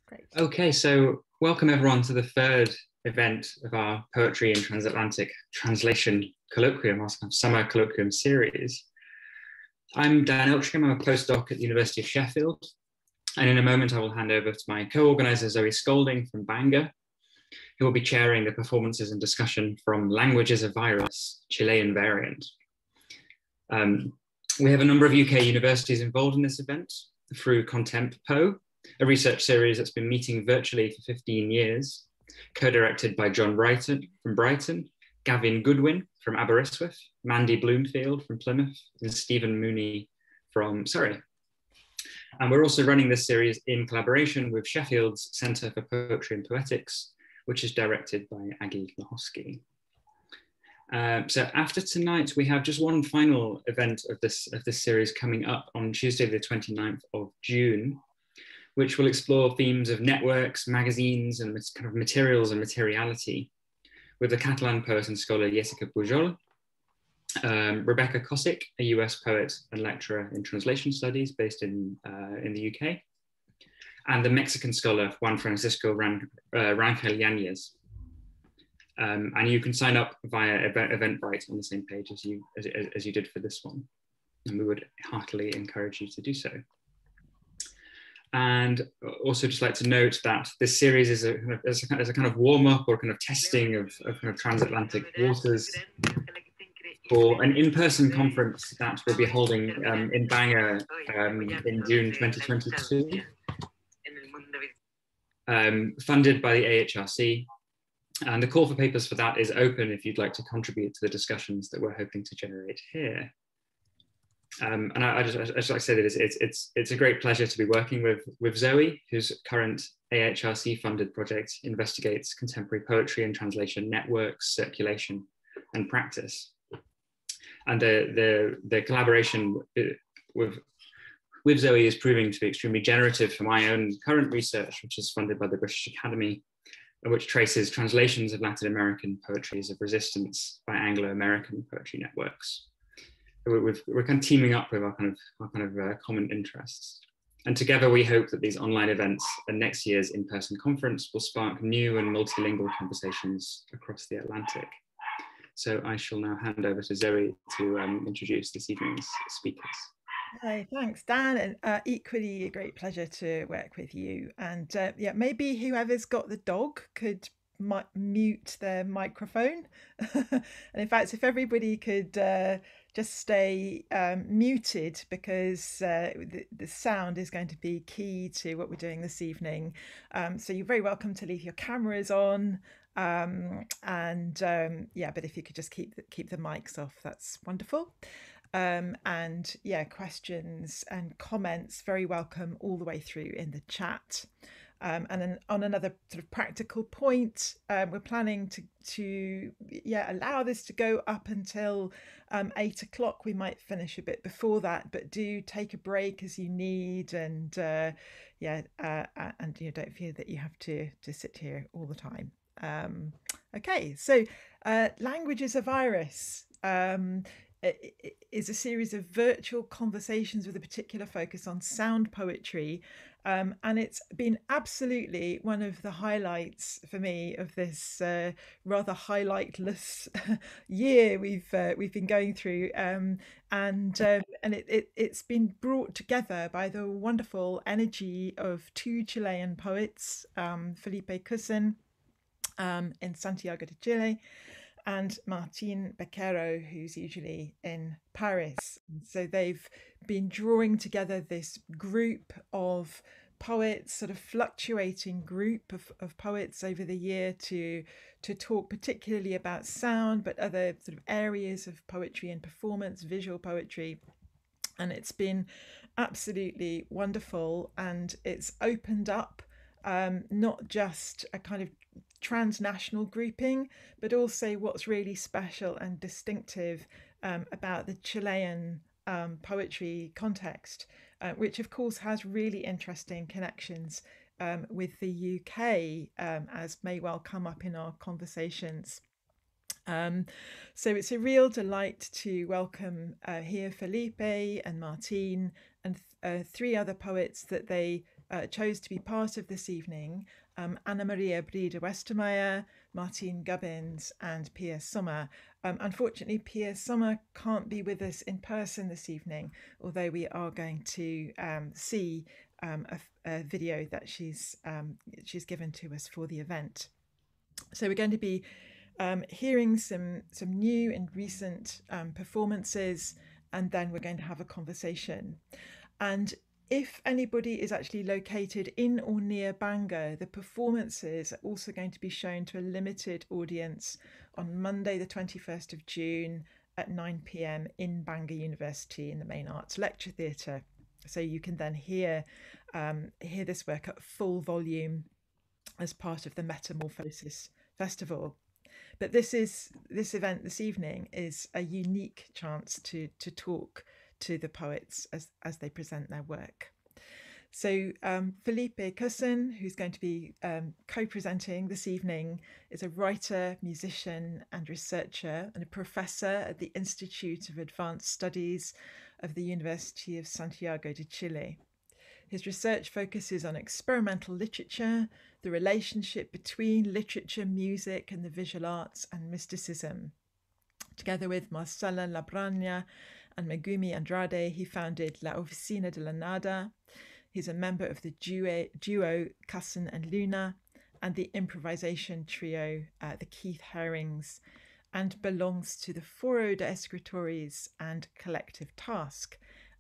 Great. Okay, so welcome everyone to the third event of our Poetry in Transatlantic Translation Colloquium, our summer colloquium series. I'm Dan Eltringham, I'm a postdoc at the University of Sheffield, and in a moment I will hand over to my co-organizer Zoe Scolding from Bangor, who will be chairing the performances and discussion from Languages of Virus, Chilean variant. We have a number of UK universities involved in this event through Contempo, a research series that's been meeting virtually for 15 years, co-directed by John Brighton from Brighton, Gavin Goodwin from Aberystwyth, Mandy Bloomfield from Plymouth, and Stephen Mooney from Surrey. And we're also running this series in collaboration with Sheffield's Centre for Poetry and Poetics, which is directed by Aggie Mahosky. So after tonight, we have just one final event of this series coming up on Tuesday, the 29th of June, which will explore themes of networks, magazines, and kind of materials and materiality with the Catalan poet and scholar Jessica Pujol, Rebecca Kosick, a US poet and lecturer in translation studies based in the UK, and the Mexican scholar Juan Francisco Rangel Yanez. And you can sign up via Eventbrite on the same page as you did for this one. And we would heartily encourage you to do so. And also just like to note that this series is a kind of warm-up or kind of testing of kind of transatlantic waters for an in-person conference that we'll be holding in Bangor in June 2022, funded by the AHRC. And the call for papers for that is open if you'd like to contribute to the discussions that we're hoping to generate here. And I just like to say that it's a great pleasure to be working with Zoe, whose current AHRC funded project investigates contemporary poetry and translation networks, circulation, and practice. And the collaboration with Zoe is proving to be extremely generative for my own current research, which is funded by the British Academy, which traces translations of Latin American poetries of resistance by Anglo-American poetry networks. We're kind of teaming up with our kind of common interests. And together we hope that these online events and next year's in-person conference will spark new and multilingual conversations across the Atlantic. So I shall now hand over to Zoe to introduce this evening's speakers. Hi, thanks, Dan, and equally a great pleasure to work with you. And yeah, maybe whoever's got the dog could mute their microphone. And in fact, if everybody could just stay muted, because the sound is going to be key to what we're doing this evening. So you're very welcome to leave your cameras on. Yeah, but if you could just keep the mics off, that's wonderful. And yeah, questions and comments very welcome all the way through in the chat. And then on another sort of practical point, we're planning to allow this to go up until 8 o'clock. We might finish a bit before that, but do take a break as you need, and and don't feel that you have to sit here all the time. Okay, so Languages of Iris is a series of virtual conversations with a particular focus on sound poetry. And it's been absolutely one of the highlights for me of this rather highlightless year we've been going through, and it's been brought together by the wonderful energy of two Chilean poets, Felipe Cussen in Santiago de Chile, and Martín Bakero, who's usually in Paris. So they've been drawing together this group of poets, sort of fluctuating group of poets over the year to talk particularly about sound, but other sort of areas of poetry and performance, visual poetry. And it's been absolutely wonderful, and it's opened up not just a kind of transnational grouping, but also what's really special and distinctive about the Chilean poetry context, which of course has really interesting connections with the UK, as may well come up in our conversations. So it's a real delight to welcome here Felipe and Martín and three other poets that they chose to be part of this evening Anamaría Briede Westermeyer, Martín Gubbins, and Sommer. Unfortunately, Sommer can't be with us in person this evening, although we are going to see a video that she's given to us for the event. So we're going to be hearing some new and recent performances, and then we're going to have a conversation. And if anybody is actually located in or near Bangor, the performances are also going to be shown to a limited audience on Monday, the 21st of June at 9 p.m. in Bangor University in the Main Arts Lecture Theatre. So you can then hear this work at full volume as part of the Metamorphosis Festival. But this event this evening is a unique chance to talk to the poets as they present their work. So Felipe Cussen, who's going to be co-presenting this evening, is a writer, musician and researcher and a professor at the Institute of Advanced Studies of the University of Santiago de Chile. His research focuses on experimental literature, the relationship between literature, music and the visual arts and mysticism. Together with Marcela Labrana and Megumi Andrade, he founded La Oficina de la Nada. He's a member of the duo Cussen and Luna and the improvisation trio, the Keith Herrings, and belongs to the Foro de Escritores and Collective Task.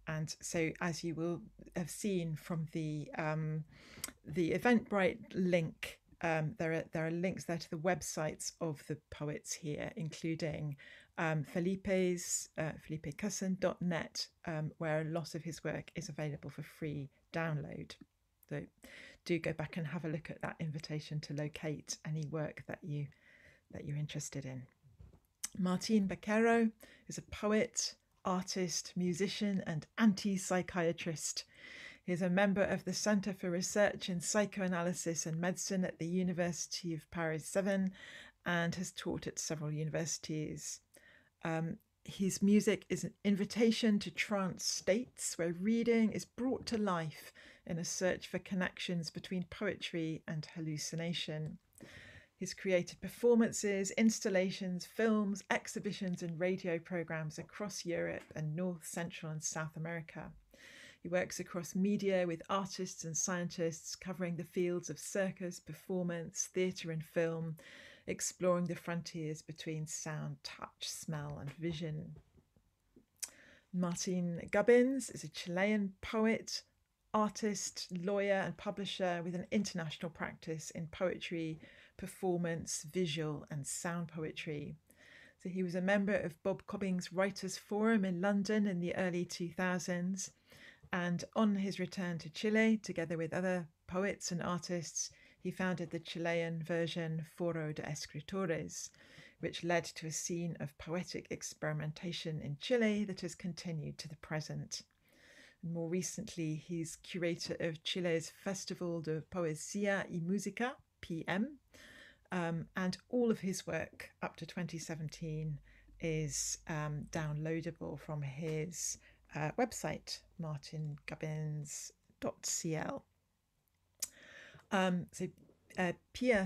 And so, as you will have seen from the Eventbrite link, there are links there to the websites of the poets here, including Felipe's, felipecussen.net, where a lot of his work is available for free download. So do go back and have a look at that invitation to locate any work that you're interested in. Martín Bakero is a poet, artist, musician and anti-psychiatrist. He is a member of the Center for Research in Psychoanalysis and Medicine at the University of Paris VII and has taught at several universities. His music is an invitation to trance states where reading is brought to life in a search for connections between poetry and hallucination. He's created performances, installations, films, exhibitions and radio programs across Europe and North, Central and South America. He works across media with artists and scientists covering the fields of circus, performance, theatre and film, exploring the frontiers between sound, touch, smell and vision. Martín Gubbins is a Chilean poet, artist, lawyer and publisher with an international practice in poetry, performance, visual and sound poetry. So he was a member of Bob Cobbing's Writers' Forum in London in the early 2000s, and on his return to Chile, together with other poets and artists, he founded the Chilean version Foro de Escritores, which led to a scene of poetic experimentation in Chile that has continued to the present. And more recently, he's curator of Chile's Festival de Poesía y Música, PM, and all of his work up to 2017 is downloadable from his website, martingubbins.cl.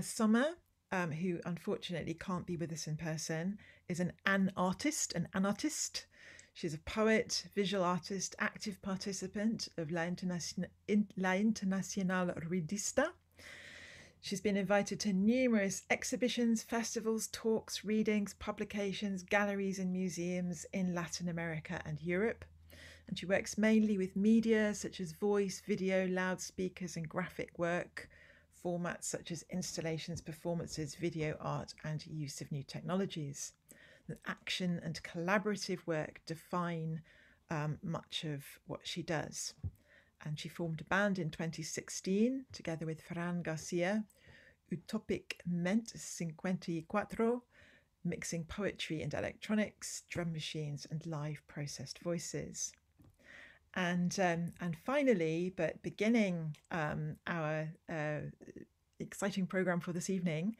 Sommer, who unfortunately can't be with us in person, is an artist. She's a poet, visual artist, active participant of La Internacional Ruidista. She's been invited to numerous exhibitions, festivals, talks, readings, publications, galleries and museums in Latin America and Europe. And she works mainly with media such as voice, video, loudspeakers and graphic work, formats such as installations, performances, video art and use of new technologies. The action and collaborative work define much of what she does. And she formed a band in 2016 together with Ferran Garcia, Utopic Ment 54, mixing poetry and electronics, drum machines and live processed voices. And finally, but beginning our exciting program for this evening,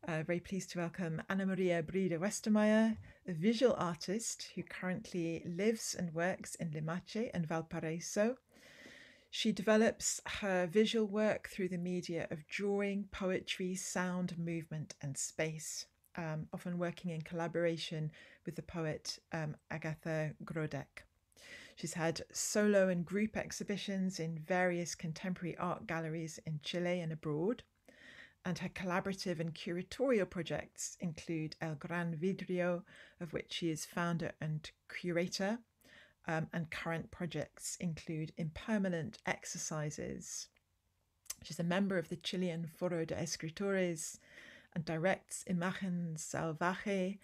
very pleased to welcome Anamaría Briede Westermeyer, a visual artist who currently lives and works in Limache and Valparaiso. She develops her visual work through the media of drawing, poetry, sound, movement, and space, often working in collaboration with the poet Agatha Grodek. She's had solo and group exhibitions in various contemporary art galleries in Chile and abroad, and her collaborative and curatorial projects include El Gran Vidrio, of which she is founder and curator, and current projects include Impermanent Exercises. She's a member of the Chilean Foro de Escritores and directs Imagen Salvaje,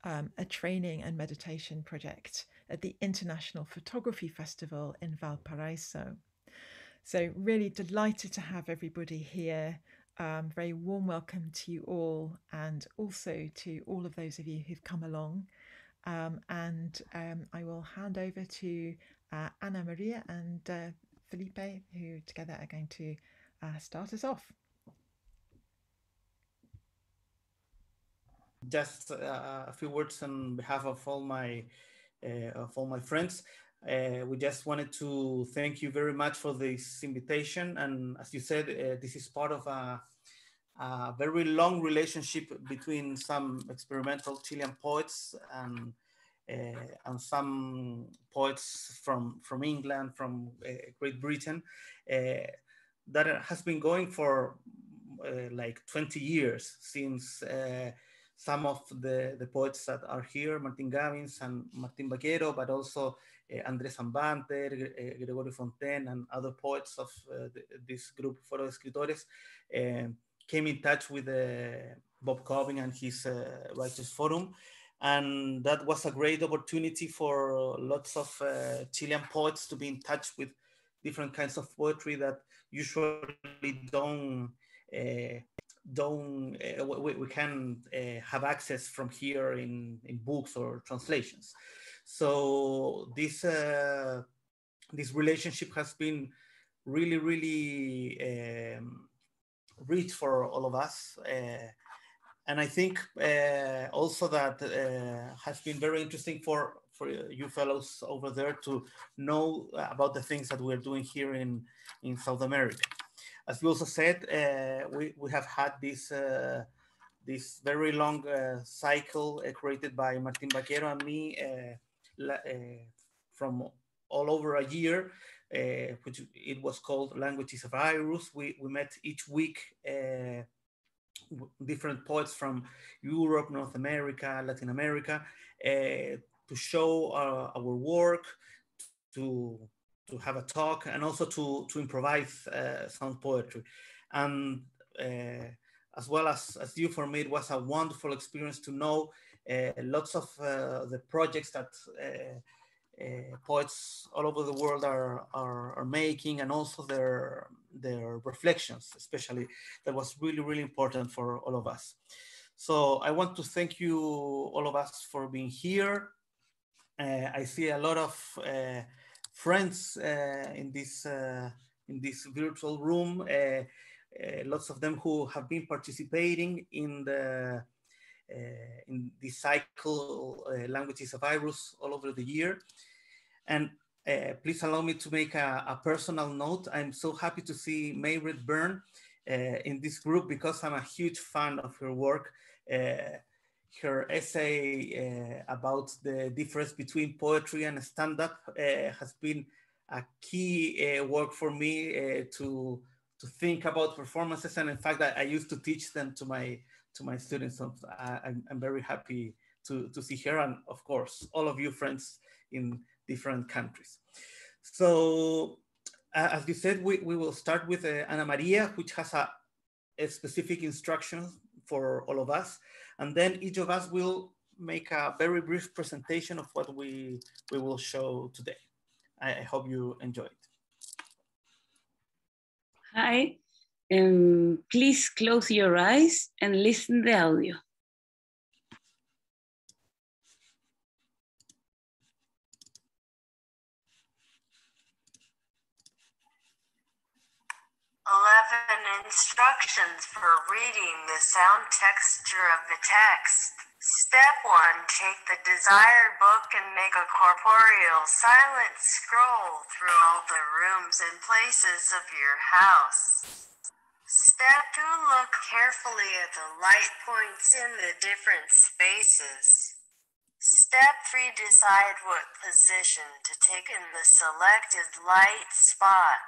a training and meditation project at the International Photography Festival in Valparaiso. So really delighted to have everybody here. Very warm welcome to you all, and also to all of those of you who've come along. I will hand over to Anamaría and Felipe, who together are going to start us off. Just a few words on behalf of all my friends. We just wanted to thank you very much for this invitation. And as you said, this is part of a very long relationship between some experimental Chilean poets and some poets from England, from Great Britain, that has been going for like 20 years since some of the poets that are here, Martín Gubbins and Martín Bakero, but also Andrés Ambanter, Gregorio Fontaine, and other poets of this group, Foro de Escritores, came in touch with Bob Cobbin and his Writers Forum. And that was a great opportunity for lots of Chilean poets to be in touch with different kinds of poetry that usually we can have access from here in books or translations. So this relationship has been really rich for all of us. And I think also that has been very interesting for you fellows over there to know about the things that we're doing here in South America. As you also said, we have had this very long cycle created by Martín Bakero and me from all over a year, which it was called Languages of Virus. We met each week different poets from Europe, North America, Latin America, to show our work, to have a talk, and also to improvise sound poetry. And as well as you, for me, it was a wonderful experience to know lots of the projects that poets all over the world are making, and also their reflections, especially. That was really important for all of us. So I want to thank you, all of us, for being here. I see a lot of friends in this virtual room, lots of them who have been participating in the cycle Languages of Virus all over the year. And please allow me to make a personal note. I'm so happy to see Mayred Byrne in this group, because I'm a huge fan of her work. Her essay about the difference between poetry and stand-up has been a key work for me to think about performances. And in fact, I used to teach them to my students. So I'm very happy to see her, and of course, all of you friends in different countries. So as you said, we will start with Anamaría, which has a specific instruction for all of us. And then each of us will make a very brief presentation of what we will show today. I hope you enjoy it. Hi, please close your eyes and listen to the audio. Instructions for reading the sound texture of the text. Step 1, take the desired book and make a corporeal silent scroll through all the rooms and places of your house. Step 2, look carefully at the light points in the different spaces. Step 3, decide what position to take in the selected light spot.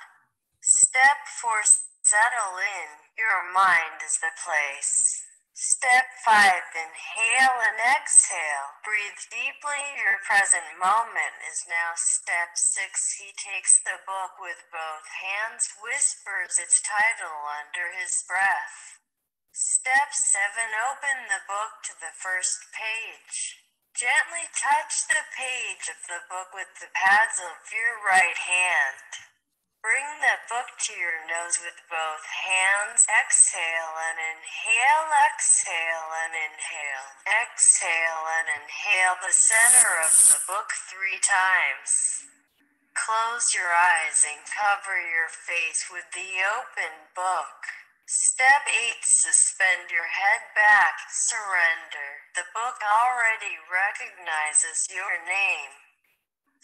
Step 4, settle in. Your mind is the place. Step 5, inhale and exhale. Breathe deeply. Your present moment is now step 6. He takes the book with both hands, whispers its title under his breath. Step 7, open the book to the first page. Gently touch the page of the book with the pads of your right hand. Bring the book to your nose with both hands. Exhale and inhale, exhale and inhale. Exhale and inhale the center of the book 3 times. Close your eyes and cover your face with the open book. Step 8, suspend your head back. Surrender. The book already recognizes your name.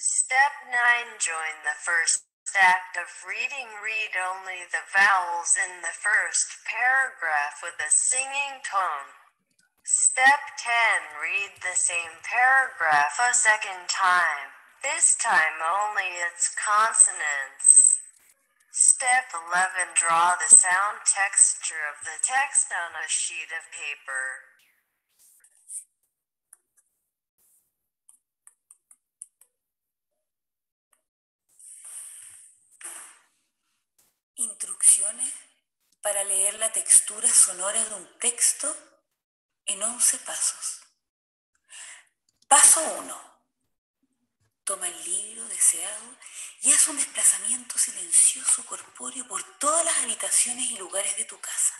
Step 9, join the first act of reading. Read only the vowels in the first paragraph with a singing tone. Step 10, read the same paragraph a second time. This time only its consonants. Step 11, draw the sound texture of the text on a sheet of paper. Instrucciones para leer la textura sonora de un texto en 11 pasos. Paso 1. Toma el libro deseado y haz un desplazamiento silencioso corpóreo por todas las habitaciones y lugares de tu casa.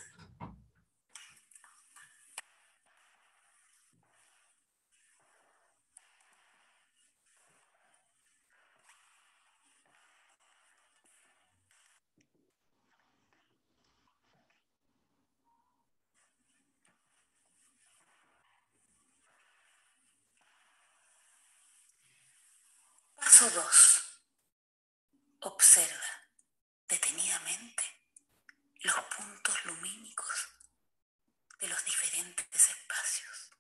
Paso 2. Observa detenidamente los puntos lumínicos de los diferentes espacios.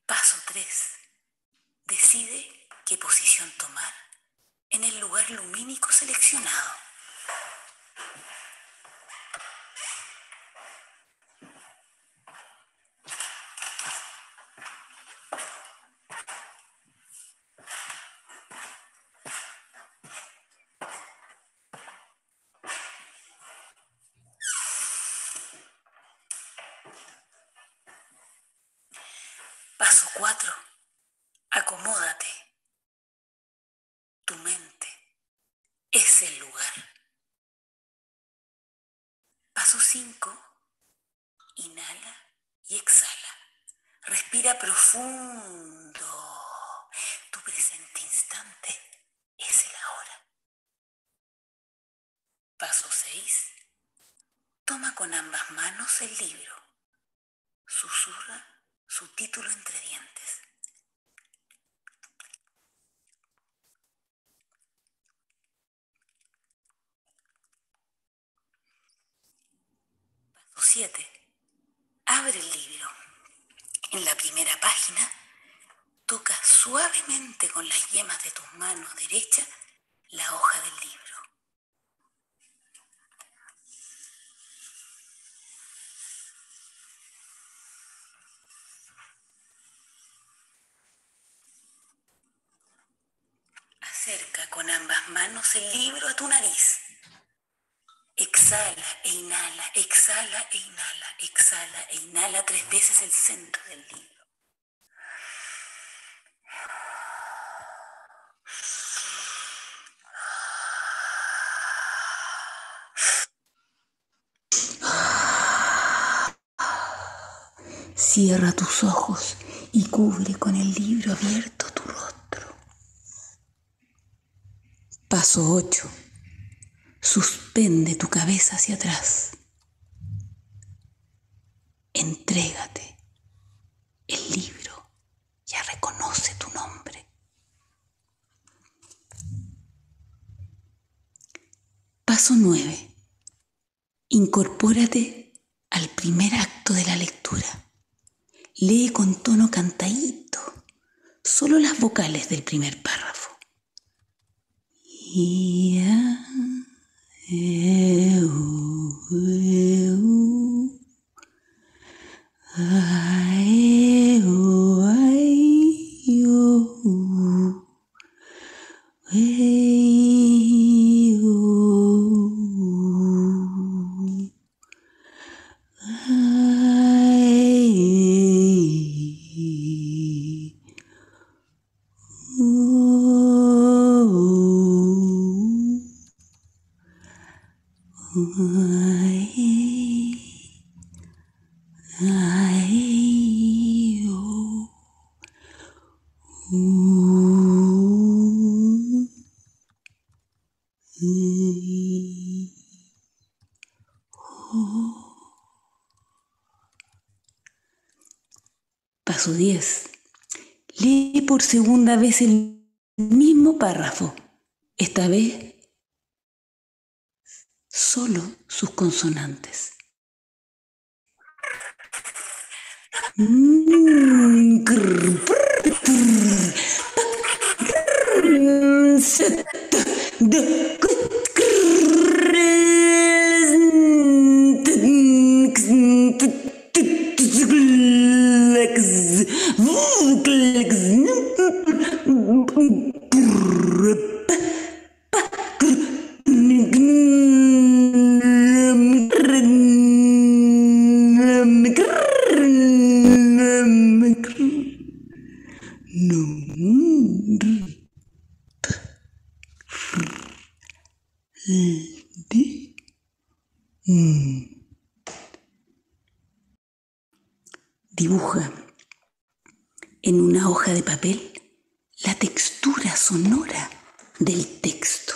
Paso 3. Decide qué posición tomar en el lugar lumínico seleccionado. Paso 4. Acomódate. Tu mente es el lugar. Paso 5. Inhala y exhala. Respira profundo. Tu presente instante es el ahora. Paso 6. Toma con ambas manos el libro. Susurra su título entre dientes. Paso 7. Abre el libro. En la primera página, toca suavemente con las yemas de tus manos derechas la hoja del libro. Acerca con ambas manos el libro a tu nariz. Exhala e inhala, exhala e inhala, exhala e inhala 3 veces el centro del libro. Cierra tus ojos y cubre con el libro abierto tu rostro. Paso Paso 8. Suspende tu cabeza hacia atrás. Entrégate. El libro ya reconoce tu nombre. Paso 9. Incorpórate al primer acto de la lectura. Lee con tono cantadito, solo las vocales del primer párrafo. Paso 10. Lee por segunda vez el mismo párrafo. Esta vez solo sus consonantes. Dibuja en una hoja de papel la textura sonora del texto.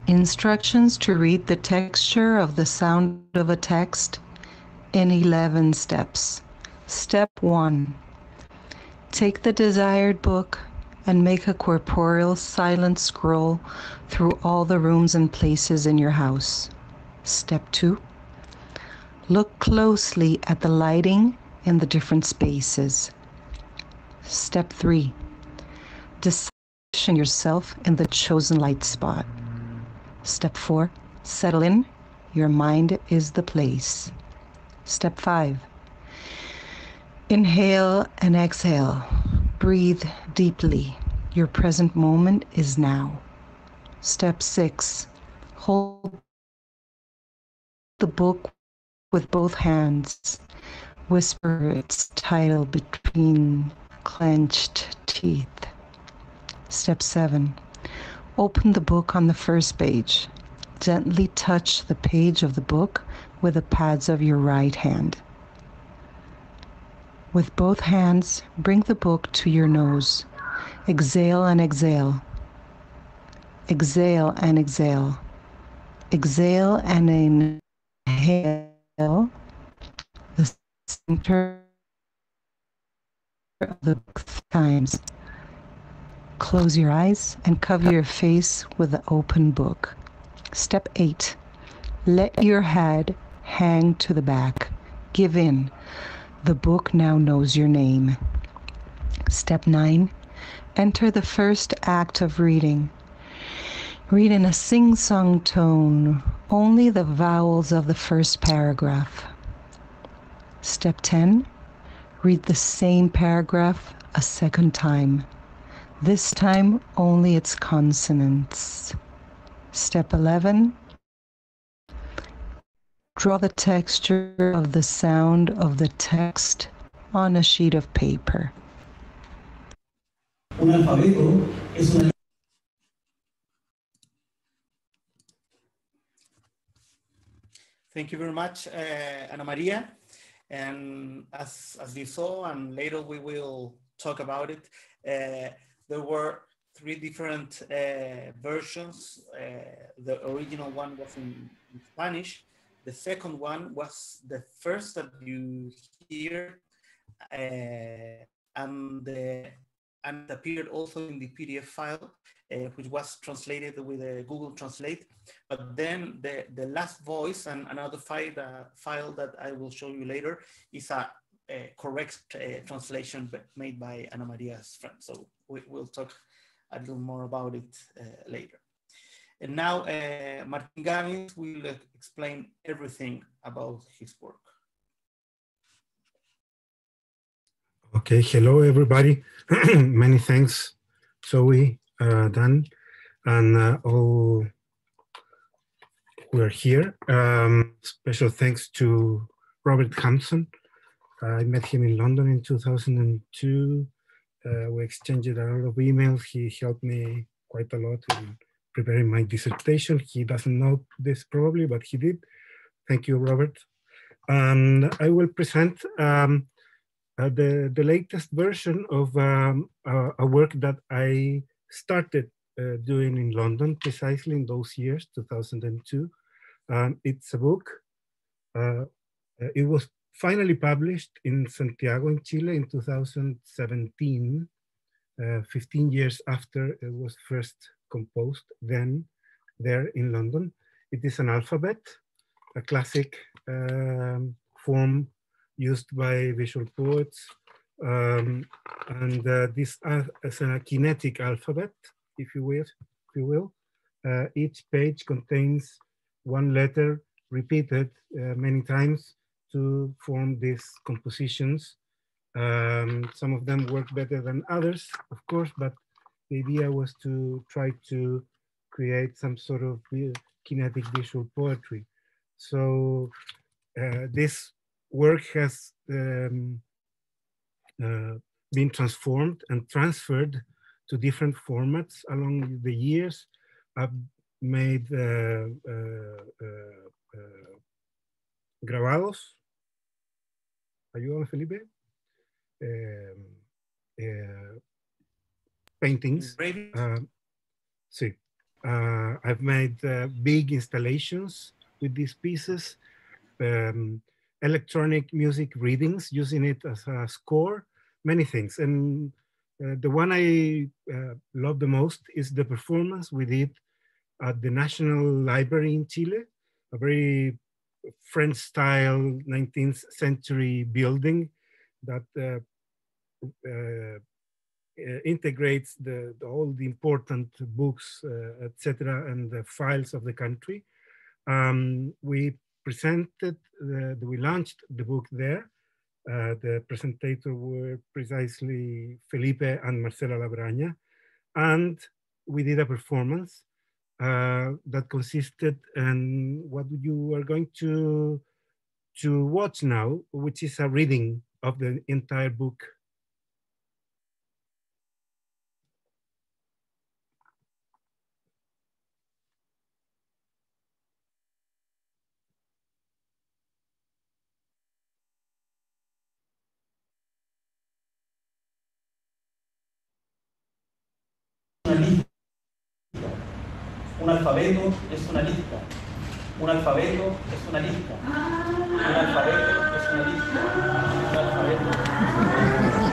Instructions to read the texture of the sound of a text in 11 steps. Step 1. Take the desired book and make a corporeal silent scroll through all the rooms and places in your house. Step 2. Look closely at the lighting in the different spaces. Step 3. Position yourself in the chosen light spot. Step 4, settle in. Your mind is the place. Step 5, inhale and exhale. Breathe deeply. Your present moment is now. Step 6, hold the book with both hands. Whisper its title between clenched teeth. Step 7, open the book on the first page. Gently touch the page of the book with the pads of your right hand. With both hands, bring the book to your nose. Exhale and exhale. Exhale and exhale. Exhale and inhale. The center of the book times. Close your eyes and cover your face with the open book. Step 8. Let your head hang to the back. Give in. The book now knows your name. Step 9. Enter the first act of reading. Read in a sing-song tone, only the vowels of the first paragraph. Step 10. Read the same paragraph a second time. This time, only its consonants. Step 11. Draw the texture of the sound of the text on a sheet of paper. Un alfabeto es una... Thank you very much, Anamaría. And as you saw, and later we will talk about it, there were 3 different versions. The original one was in Spanish. The second one was the first that you hear, and it appeared also in the PDF file, which was translated with Google Translate. But then the last voice and another file that I will show you later is a correct translation made by Anamaría's friend. So we'll talk a little more about it later. And now Martín Gubbins will explain everything about his work. Okay, hello everybody. Many thanks, Zoe, Dan, and all who are here. Special thanks to Robert Hampson. I met him in London in 2002. We exchanged a lot of emails. He helped me quite a lot in preparing my dissertation. He doesn't know this probably, but he did. Thank you, Robert. And I will present the latest version of a work that I started doing in London, precisely in those years, 2002. It's a book. It was finally published in Santiago in Chile in 2017, 15 years after it was first composed, then there in London. It is an alphabet, a classic form used by visual poets. This is a kinetic alphabet, if you will. Each page contains one letter repeated many times to form these compositions. Some of them work better than others, of course, but the idea was to try to create some sort of kinetic visual poetry. So this work has been transformed and transferred to different formats along the years. I've made grabados. Ayúdame, Felipe. Paintings. Sí. I've made big installations with these pieces, electronic music readings, using it as a score, many things. And the one I love the most is the performance we did at the National Library in Chile, a very French-style 19th century building that integrates all the important books, etc., and the files of the country. We launched the book there. The presenters were precisely Felipe and Marcela Labraña, and we did a performance that consisted in what you are going to watch now, which is a reading of the entire book. Un alfabeto es una lista. Un alfabeto es una lista. Un alfabeto es una lista. Un alfabeto es una lista.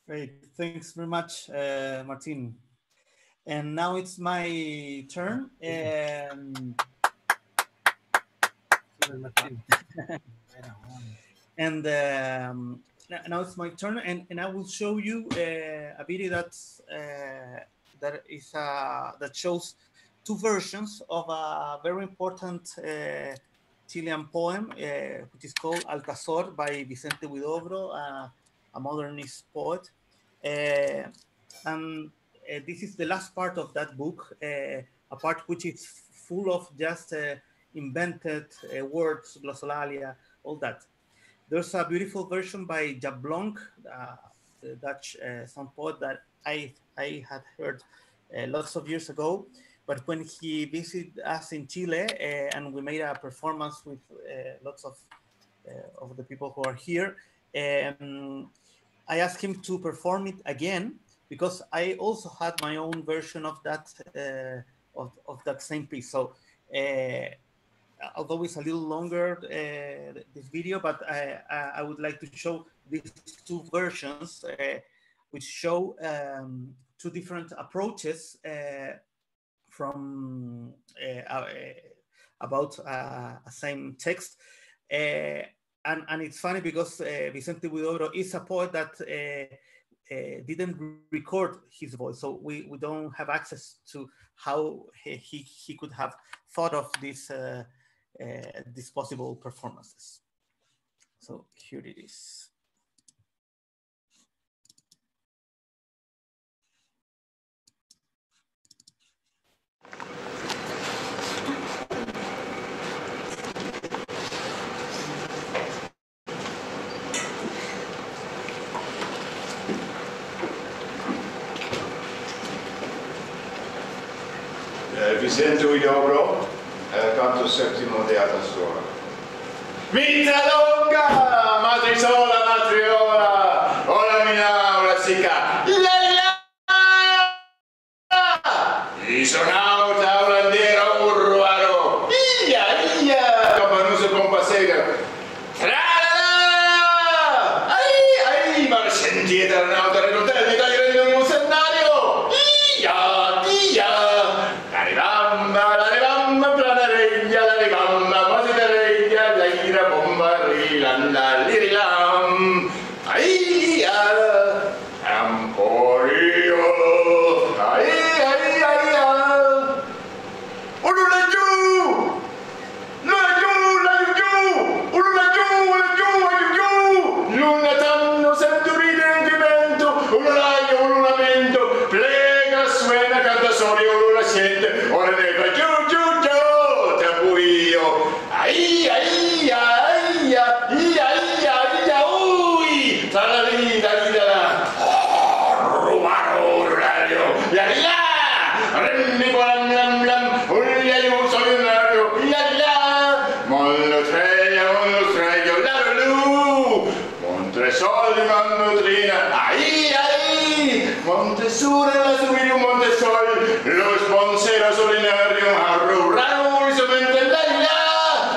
Great, thanks very much, Martin. And now it's my turn. And now it's my turn, and I will show you a video that shows two versions of a very important Chilean poem, which is called Alcazor by Vicente Huidobro, a modernist poet. And this is the last part of that book, a part which is full of just invented words, glossolalia, all that. There's a beautiful version by Jablonk, the Dutch song poet that I had heard lots of years ago. But when he visited us in Chile and we made a performance with lots of the people who are here, I asked him to perform it again because I also had my own version of that same piece. So although it's a little longer, this video, but I would like to show these two versions, which show two different approaches from about a same text. And it's funny because Vicente Huidobro is a poet that didn't record his voice, so we don't have access to how he could have thought of these possible performances. So here it is. Vicente Huidobro, canto settimo di Alcazor. Vita lunga, matrisola, matriola, ola mina, ola sica, isonauta, olandera, urruaro, ia, campanuso compasega, tralala, ai, marsentieta, nauta, redotelli, tagliare in un scenario, ia, la ribamba, planareggia, la ribamba, positereggia, la ira, bomba, rilanda, lirilam, aia, amporio, aia, ulula giù, luna tanno, sento ridente vento, ululaio, ululamento, plega, suena, canta sorio, ulula siente, ora ne fa giù, tabuio, aia, ui, talalida, rumaro, orario, la, remmi, lam, uliaiu, solinario, la, mollo treio, la lu, Montresoli, Mannotrina, ai, Montesura, la subirium, Montesol, los Bonsera, Solinario, Arrurau, Isamente, la,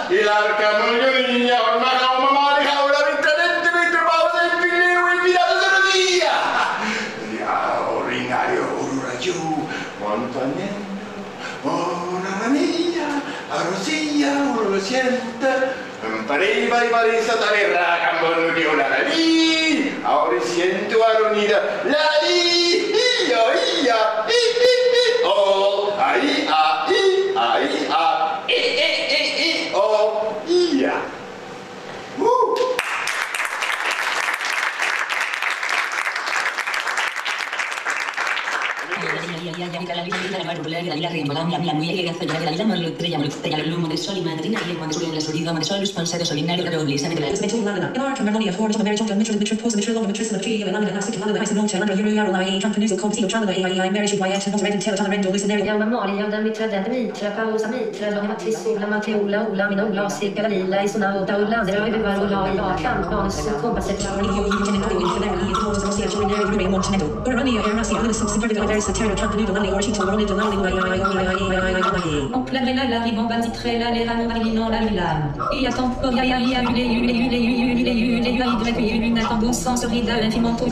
il arca, Mogliolina, ormana, mamari, haula, vitradente, pausa, il figlio, inviato, Zerodia, orinario, urura giù, Montagnendo, una maniglia, arrosilla, uno lo siente, pariva, riparisa, taverra, cambon, viola, la lì, ora siento aronida, la lì, ia, oh, ai, oh, ia. Or On claverait la ribamba titrait la les rameaux marinant la lulame. Et à temps pour ya y a une attendons sans rida l'infimement tout.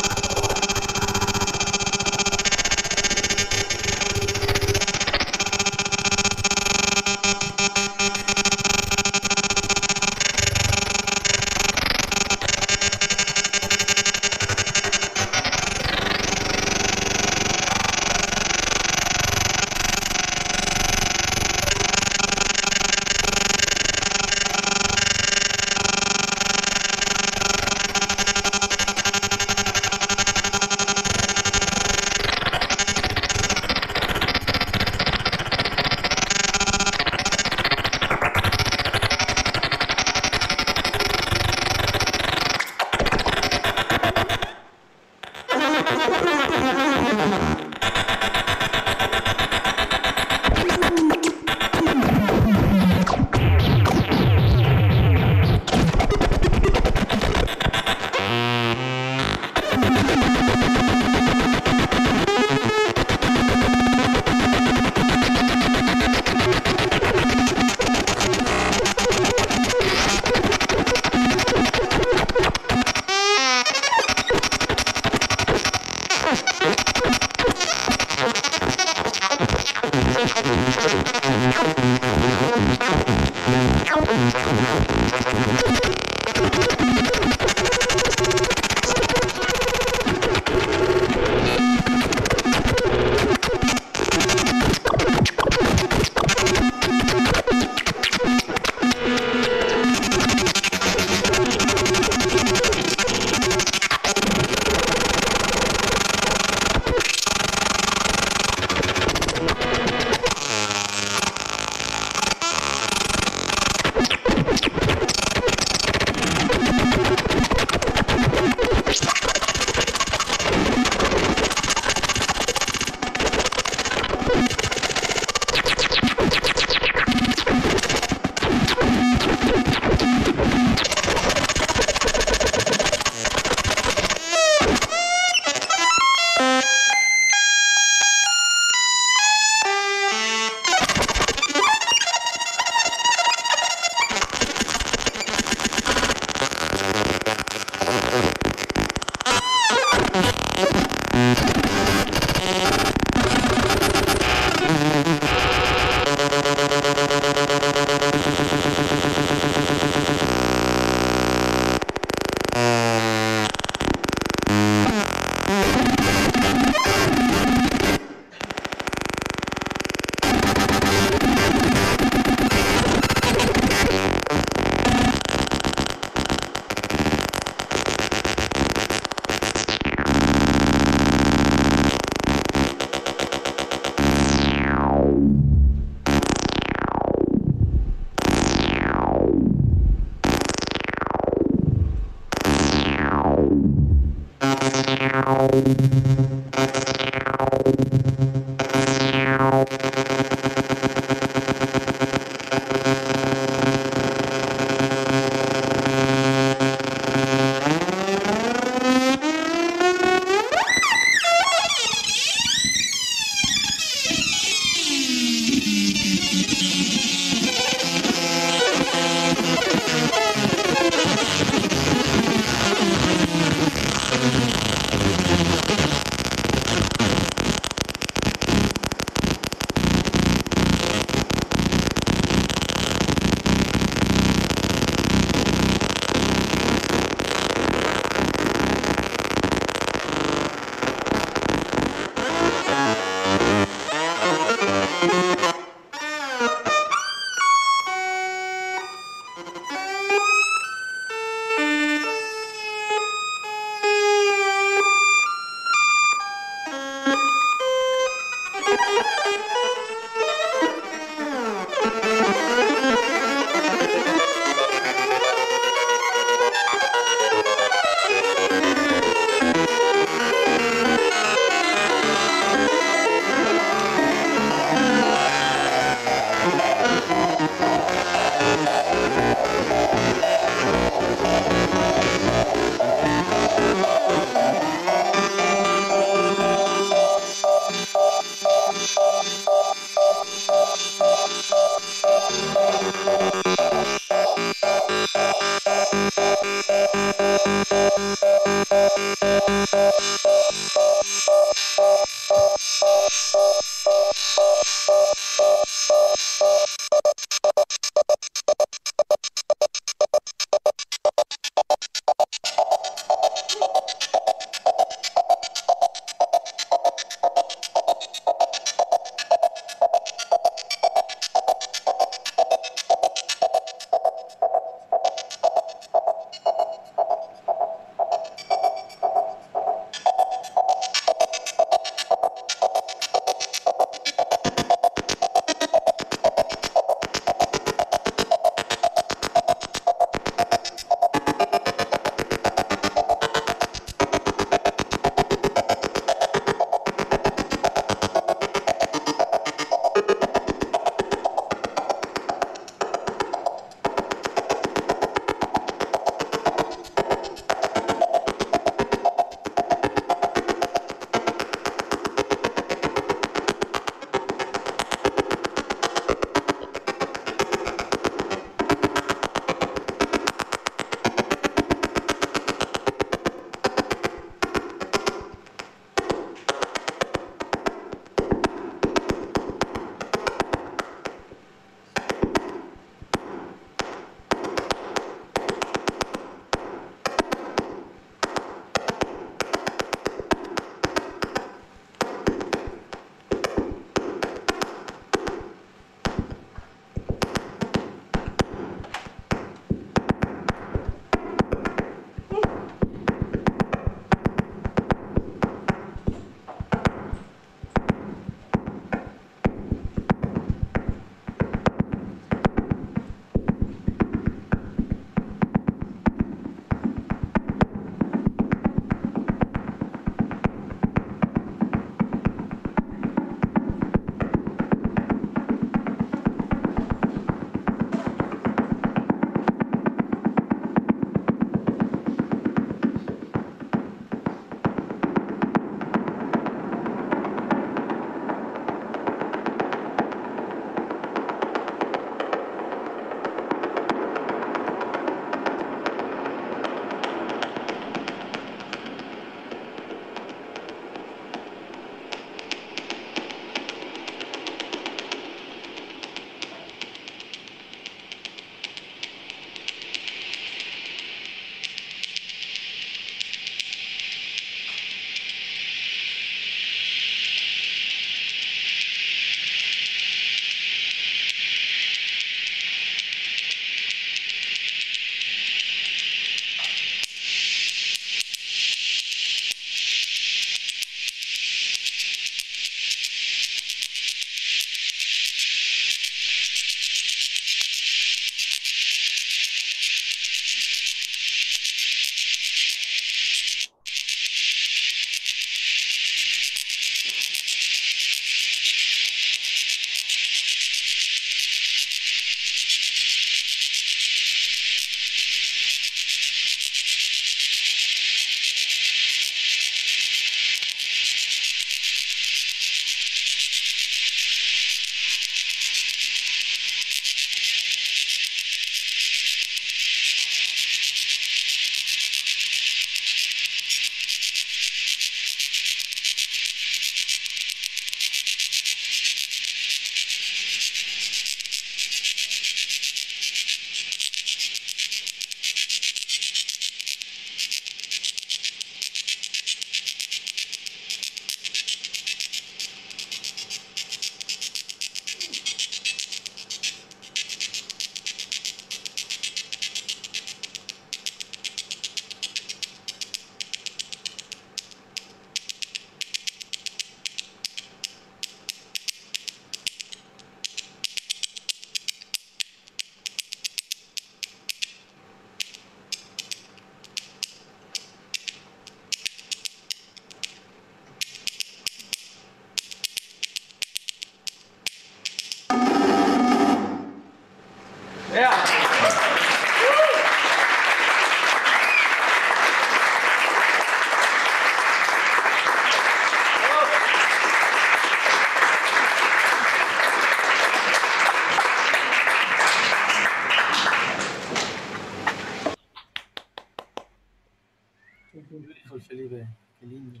Profesor Felipe, qué lindo.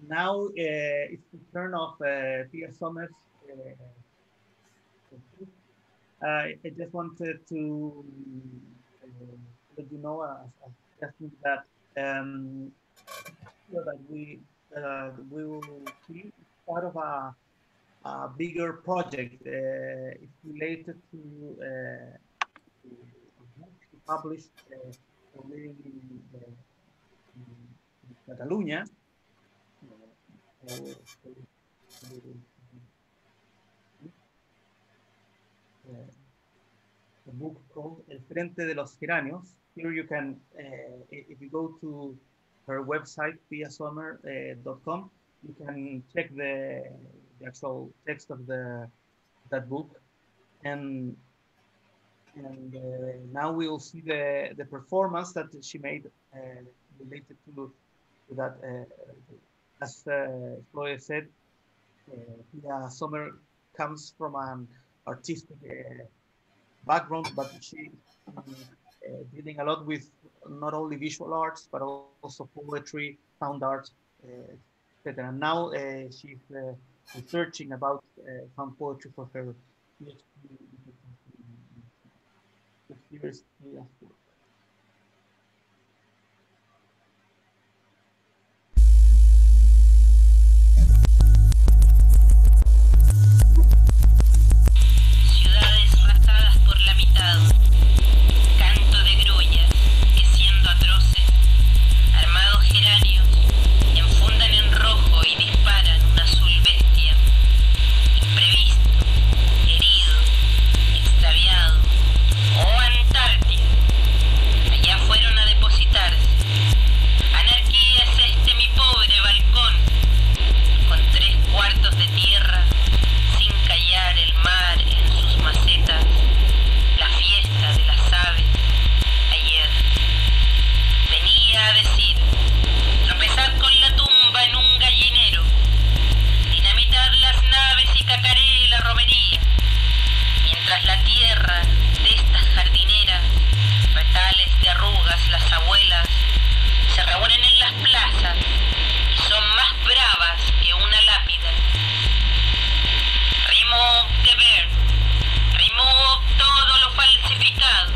Now it's the turn of Pia Sommer's. I just wanted to let you know that that we will be part of a bigger project. It's related to published in Catalunya. The book called El Frente de los Geranios. Here you can, if you go to her website, piasommer.com, you can check the actual text of that book. And now we will see the performance that she made related to that. As Chloe said, Pia Sommer comes from an artistic background, but she dealing a lot with not only visual arts, but also poetry, sound art, etc. And now she's researching about sound poetry for her PhD. Here's Pia's work. Canto de grullas que siendo atroces, armados geranios, enfundan en rojo y disparan una azul bestia, imprevisto, herido, extraviado, oh Antártida, allá fueron a depositarse. Anarquía es este mi pobre balcón, con 3/4 de tierra, sin callar el mar en sus macetas. La fiesta de las aves, ayer, venía a decir, tropezad con la tumba en un gallinero, dinamitad las naves y cacaree la romería, mientras la tierra de estas jardineras, retales de arrugas las abuelas, se reúnen en las plazas y son más bravas que una lápida. Remove the bear. Remove todo lo falsificado.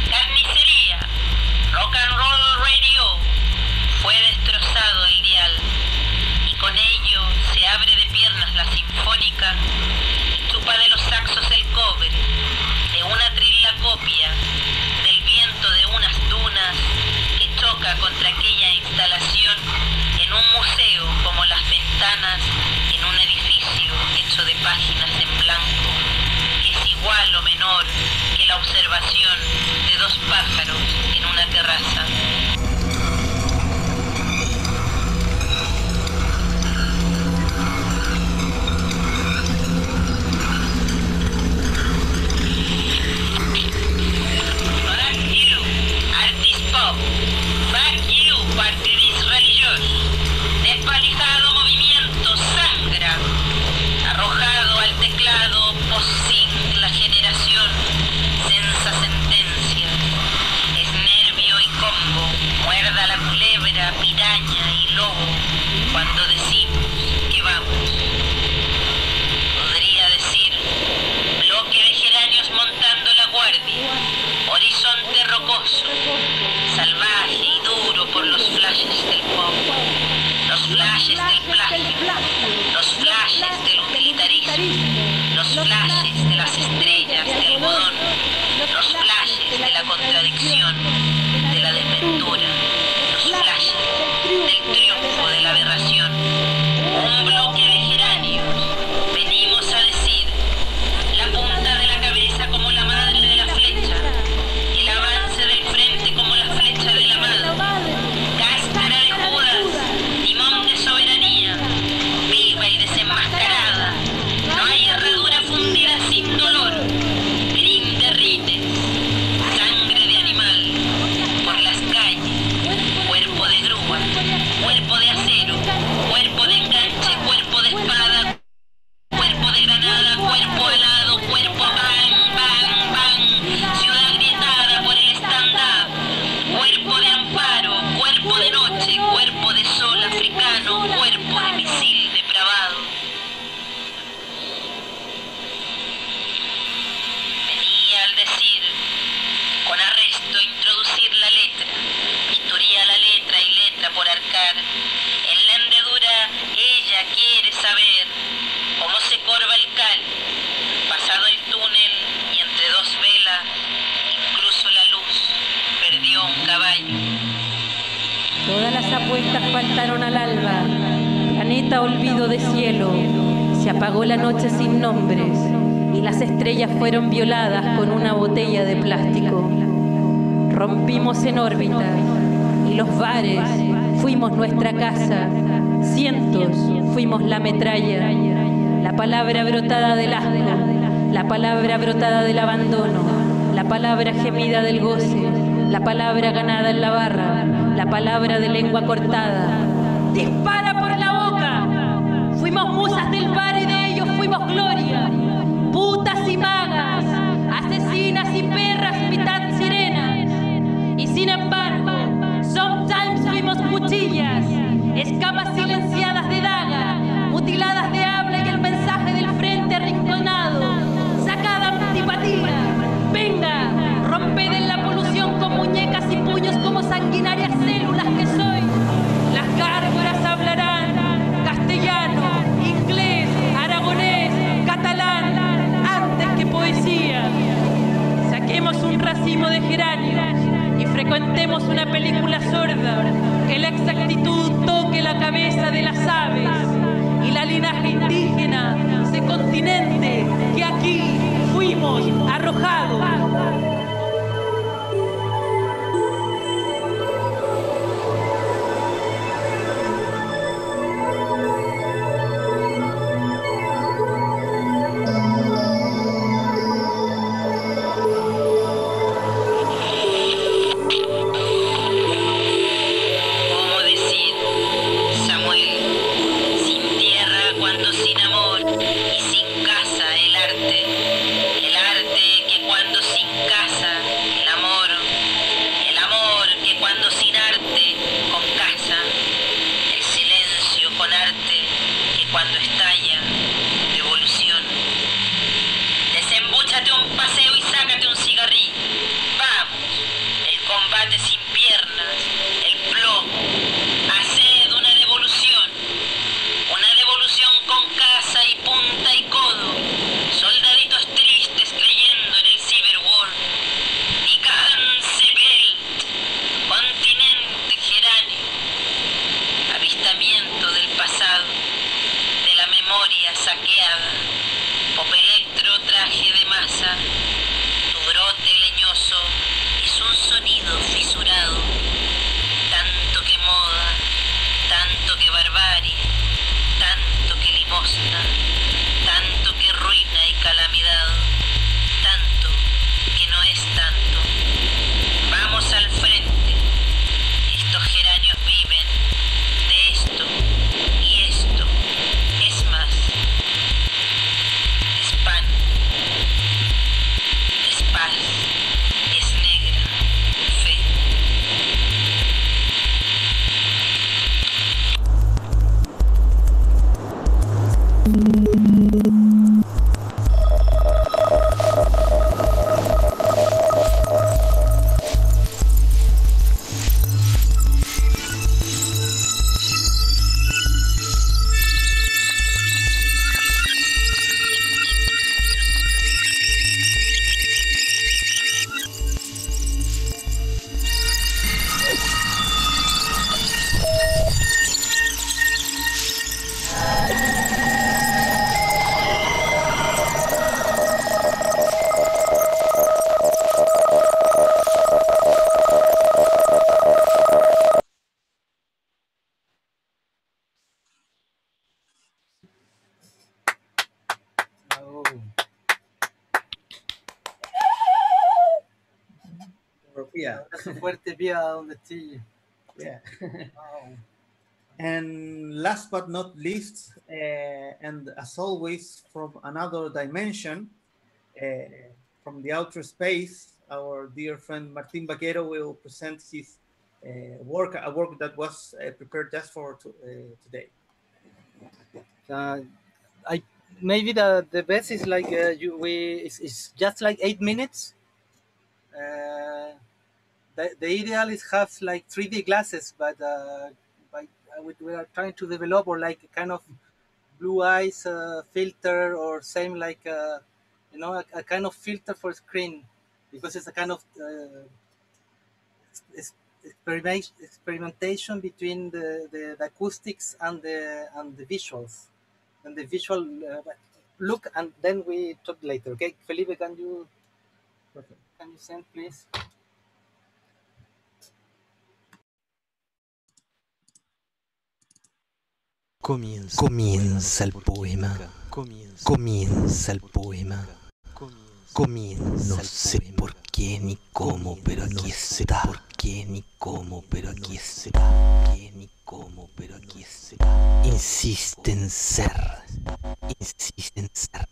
Carnicería. Rock and roll radio. Fue destrozado el dial. Y con ello se abre de piernas la sinfónica y chupa de los saxos el cobre. De una trilla copia. Del viento de unas dunas que choca contra aquella instalación en un museo como las ventanas en un edificio hecho de páginas en blanco. Igual o menor que la observación de 2 pájaros en una terraza. Fuck you, artist pop. Fuck you, partido religioso. Desvalijado movimiento sangra. Arrojado al teclado post-sig la generación, sensa sentencia, es nervio y combo, muerda la culebra, piraña y lobo, cuando decimos que vamos. Podría decir, bloque de geranios montando la guardia, horizonte rocoso, salvaje y duro por los flashes del pop, los flashes del plagio, los flashes del utilitarismo, los flashes de las estrellas de algodón, los flashes de la contradicción, de la desventura, los flashes del triunfo de la aberración. Un bloque de geranios, venimos a decir, la punta de la cabeza como la madre de la flecha, el avance del frente como la flecha de la madre, cáscara de Judas, timón de soberanía, viva y desenmascarada. No hay herradura fundida sin dolor. respuestas faltaron al alba. Planeta olvido de cielo. Se apagó la noche sin nombres y las estrellas fueron violadas con una botella de plástico. Rompimos en órbita y los bares fuimos nuestra casa. Cientos fuimos la metralla. La palabra brotada del asco, la palabra brotada del abandono, la palabra gemida del goce, la palabra ganada en la barra, la palabra de lengua cortada. ¡Dispara por la boca! Fuimos musas del bar y de ellos fuimos gloria. Putas y magas, asesinas y perras mitad sirenas. Y sin embargo, sometimes fuimos cuchillas, escamas silenciadas de daga, mutiladas de habla y el mensaje del frente arrinconado. Sacada antipatía. Venga, romped en la polución con muñecas y puños como sanguinarias células que soy. Las gárgolas hablarán castellano, inglés, aragonés, catalán, antes que poesía. Saquemos un racimo de geranios y frecuentemos una película sorda, que la exactitud toque la cabeza de las aves y la linaje indígena, ese continente que aquí fuimos arrojados. ¿Cómo decir, Samuel, sin tierra cuando sin amor y sin casa el arte que cuando sin casa el amor que cuando sin arte con casa, el silencio con arte que cuando estalla revolución. Desembúchate un paseo y sácate un cigarrillo. Vamos, el combate sin piernas, el plomo, haced una devolución con casa y punta y codo, soldaditos tristes creyendo en el cyberwar. Die ganze Welt, continente geranio, avistamiento del pasado, de la memoria saqueada, popelectro traje de masa, tu brote leñoso es un sonido fisurado, tanto que moda, tanto que barbarie, tanto que limosna, tanto que ruina y calamidad, tanto que no es tanto. Vamos al frente, estos geranios viven de esto y esto, es más, es pan, es paz, es negra, fe. Yeah. Abrazo fuerte, Pía, donde esté. Yeah. Wow. And last but not least, and as always, from another dimension, from the outer space, our dear friend Martín Bakero will present his work, a work that was prepared just for today. Maybe the best is like it's just like 8 minutes. The ideal is have like 3D glasses, but we are trying to develop or like a kind of blue eyes filter or same like a kind of filter for screen, because it's a kind of experimentation between the acoustics and the visuals, and the visual look, and then we talk later. Okay, Felipe, can you send, please? Comienza el poema. Comienza el poema. No sé por qué ni cómo, pero aquí está. Por qué ni cómo, pero aquí está. Ni cómo, pero aquí está. Insiste en ser. Insiste en ser.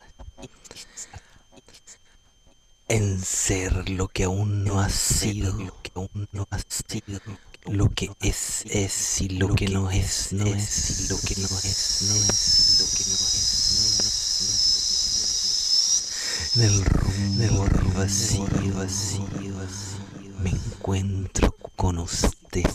En ser lo que aún no ha sido. Lo que aún no ha sido. Lo que es y lo que no es, no es, lo que no es, no es, lo que no es, no es. En el rumbo vacío, me encuentro con usted.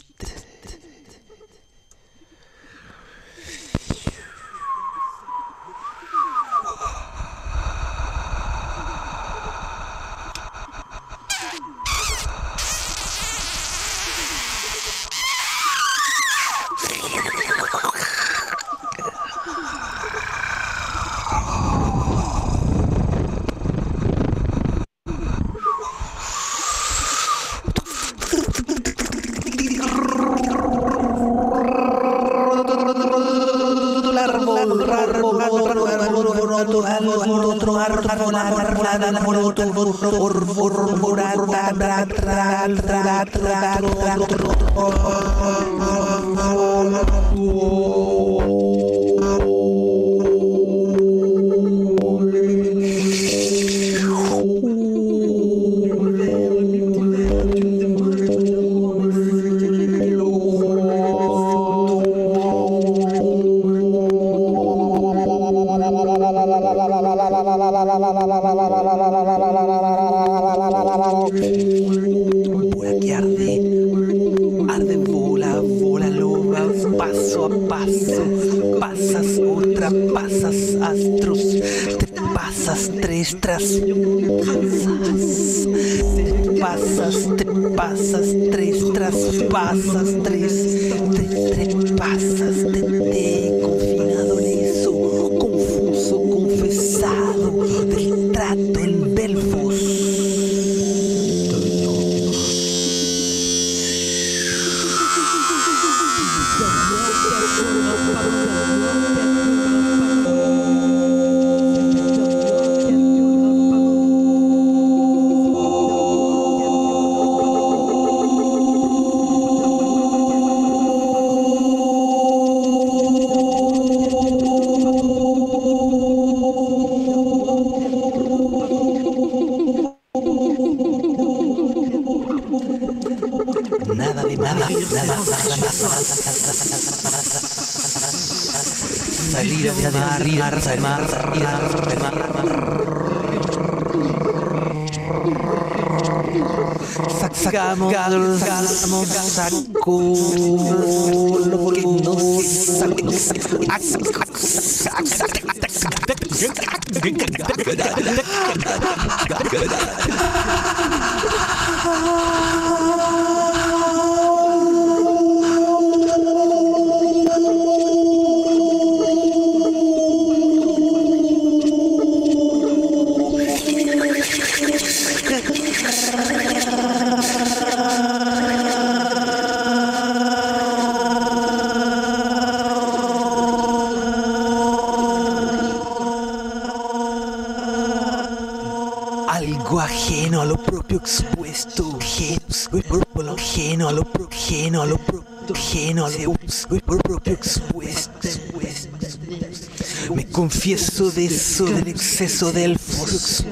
Me confieso de eso, del exceso de elfos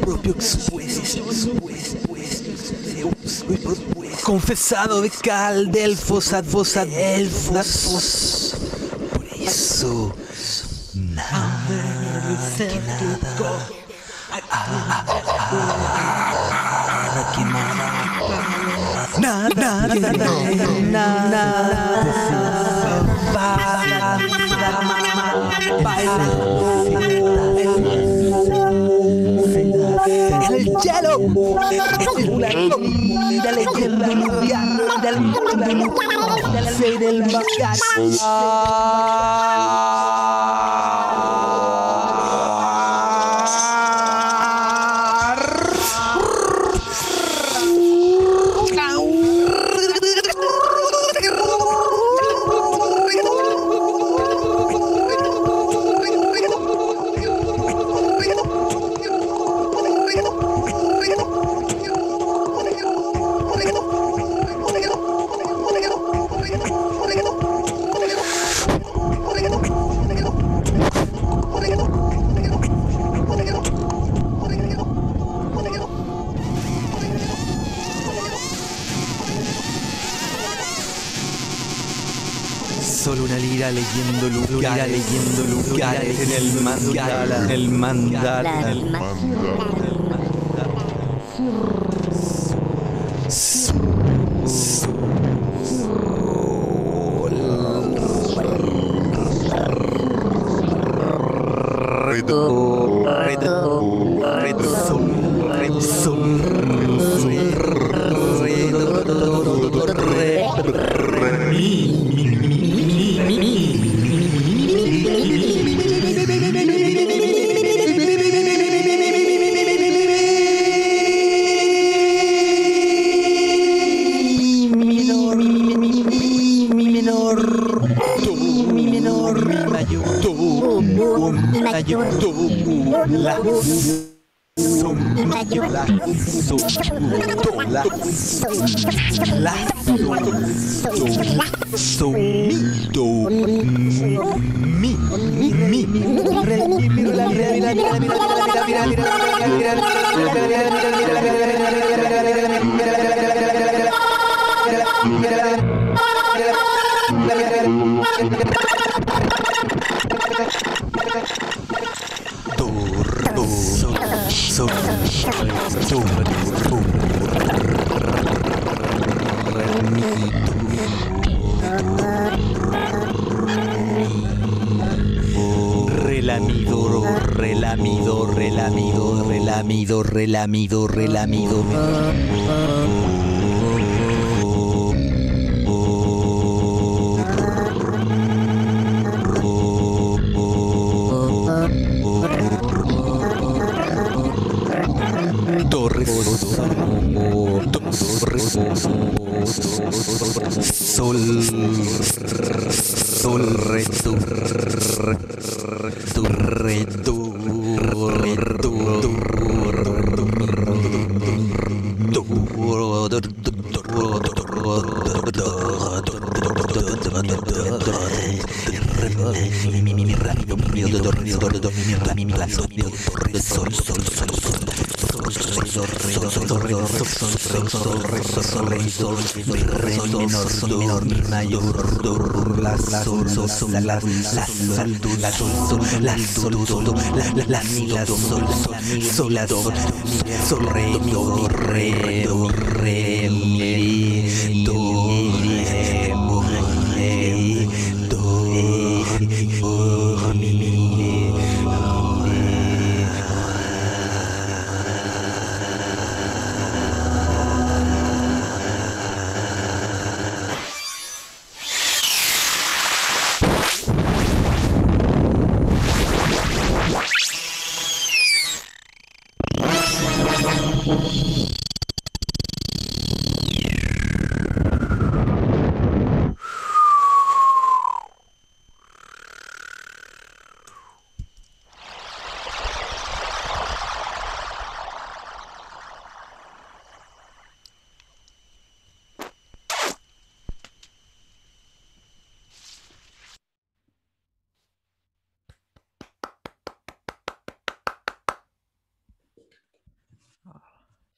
propio expuesto, confesado de cal, de elfos, elfos. Por eso, nada. El hielo Solo una lira leyendo lugares en el mandala, en el mandala, el mandala. Relamido.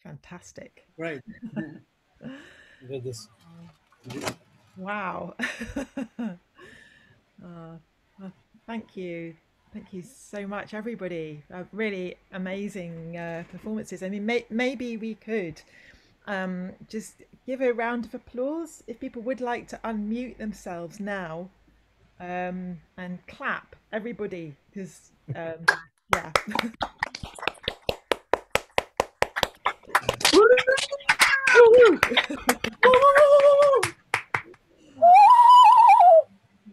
Fantastic. Great. Wow. Well, thank you so much, everybody. Really amazing performances. I mean, maybe we could just give a round of applause if people would like to unmute themselves now and clap, everybody, because yeah.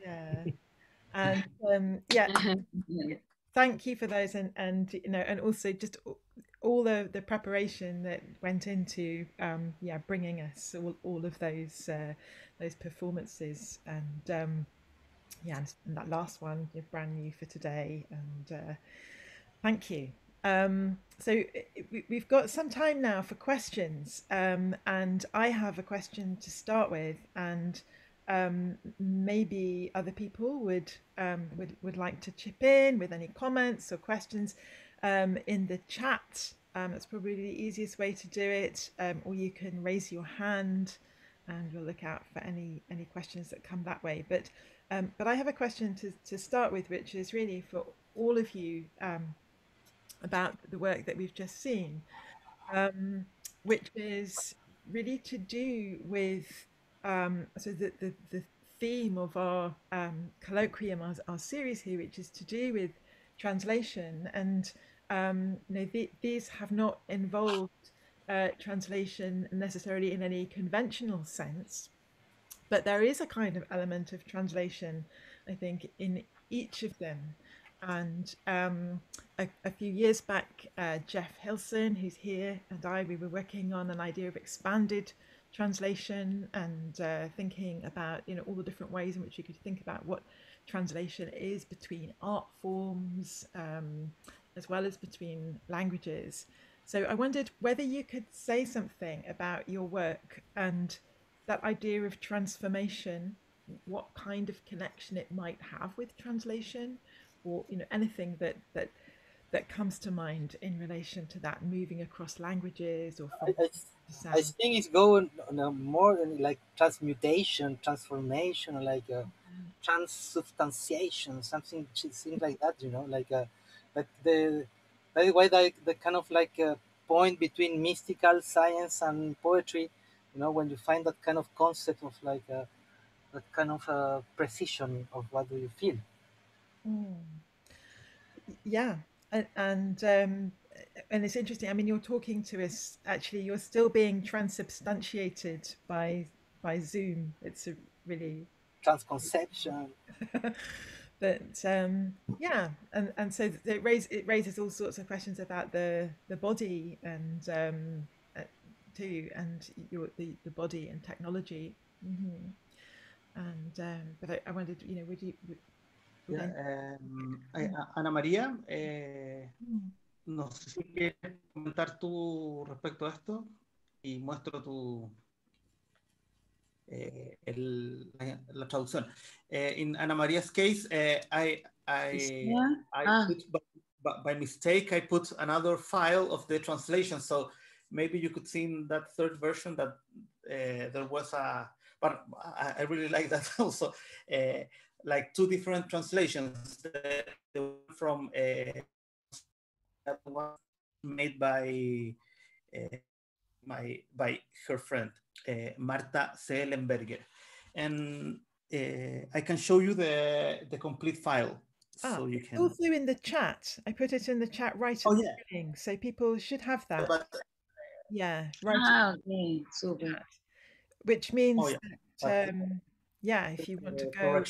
Yeah, and yeah, thank you for those, and you know, and also just all the preparation that went into yeah, bringing us all of those performances, and yeah, and that last one, you're brand new for today, and thank you. So we've got some time now for questions, and I have a question to start with, and maybe other people would like to chip in with any comments or questions in the chat. That's probably the easiest way to do it, or you can raise your hand, and we'll look out for any questions that come that way. But I have a question to start with, which is really for all of you. About the work that we've just seen, which is really to do with so the theme of our colloquium, our series here, which is to do with translation, and you know, these have not involved translation necessarily in any conventional sense, but there is a kind of element of translation, I think, in each of them. And a few years back, Jeff Hilson, who's here, and we were working on an idea of expanded translation, and thinking about, you know, all the different ways in which you could think about what translation is between art forms, as well as between languages. So I wondered whether you could say something about your work and that idea of transformation, what kind of connection it might have with translation, or, you know, anything that comes to mind in relation to that, moving across languages or from I think it's going more than like transmutation, transformation, like transubstantiation, something things like that, you know, like but by the way, the kind of like point between mystical science and poetry, you know, when you find that kind of concept of like that kind of precision of what do you feel. Yeah, and it's interesting. I mean, you're talking to us. Actually, you're still being transubstantiated by Zoom. It's a really transconception. But yeah, and so it raises all sorts of questions about the body, and too, and the body and technology. Mm-hmm. And but I wondered, you know, would you? Ana María, no sé si quieres comentar tú respecto a esto y muestro tu la traducción. In Ana María's case, I put by mistake I put another file of the translation, so maybe you could see in that third version that there was a, but I really like that also. Like two different translations. The one from that was made by her friend Marta Seelenberger, and I can show you the complete file. So you can. Also in the chat, I put it in the chat right at the beginning, so people should have that. Yeah, right. Okay, super. Which means that, yeah, if you want to go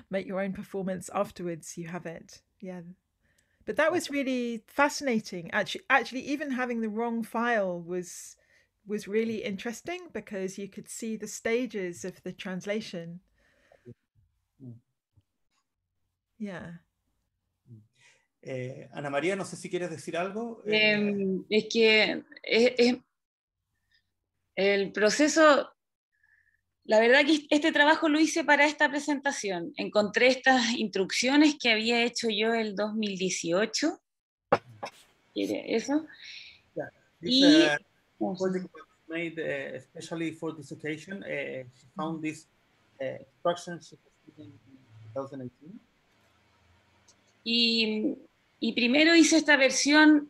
make your own performance afterwards, you have it. Yeah, but that was really fascinating. Actually, even having the wrong file was really interesting, because you could see the stages of the translation. Yeah. Ana María, no sé si quieres decir algo. Es que el proceso, la verdad que este trabajo lo hice para esta presentación. Encontré estas instrucciones que había hecho yo el 2018. ¿Quiere eso? Yeah, this project was made especially for this occasion. She found this instructions in 2018. Y primero hice esta versión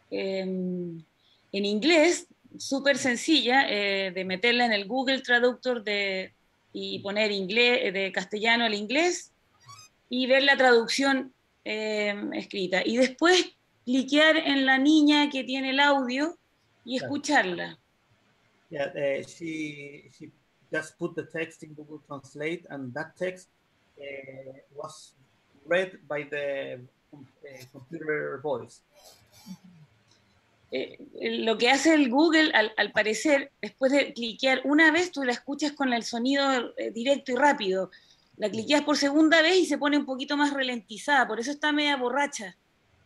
en inglés, súper sencilla, de meterla en el Google Traductor y poner inglés, de castellano al inglés, y ver la traducción escrita. Y después cliquear en la niña que tiene el audio y escucharla. Yeah, she just put the text in Google Translate, and that text was read by the computer voice. Lo que hace el Google, al parecer, después de cliquear una vez, tú la escuchas con el sonido directo y rápido. La cliqueas por segunda vez y se pone un poquito más ralentizada, por eso está media borracha.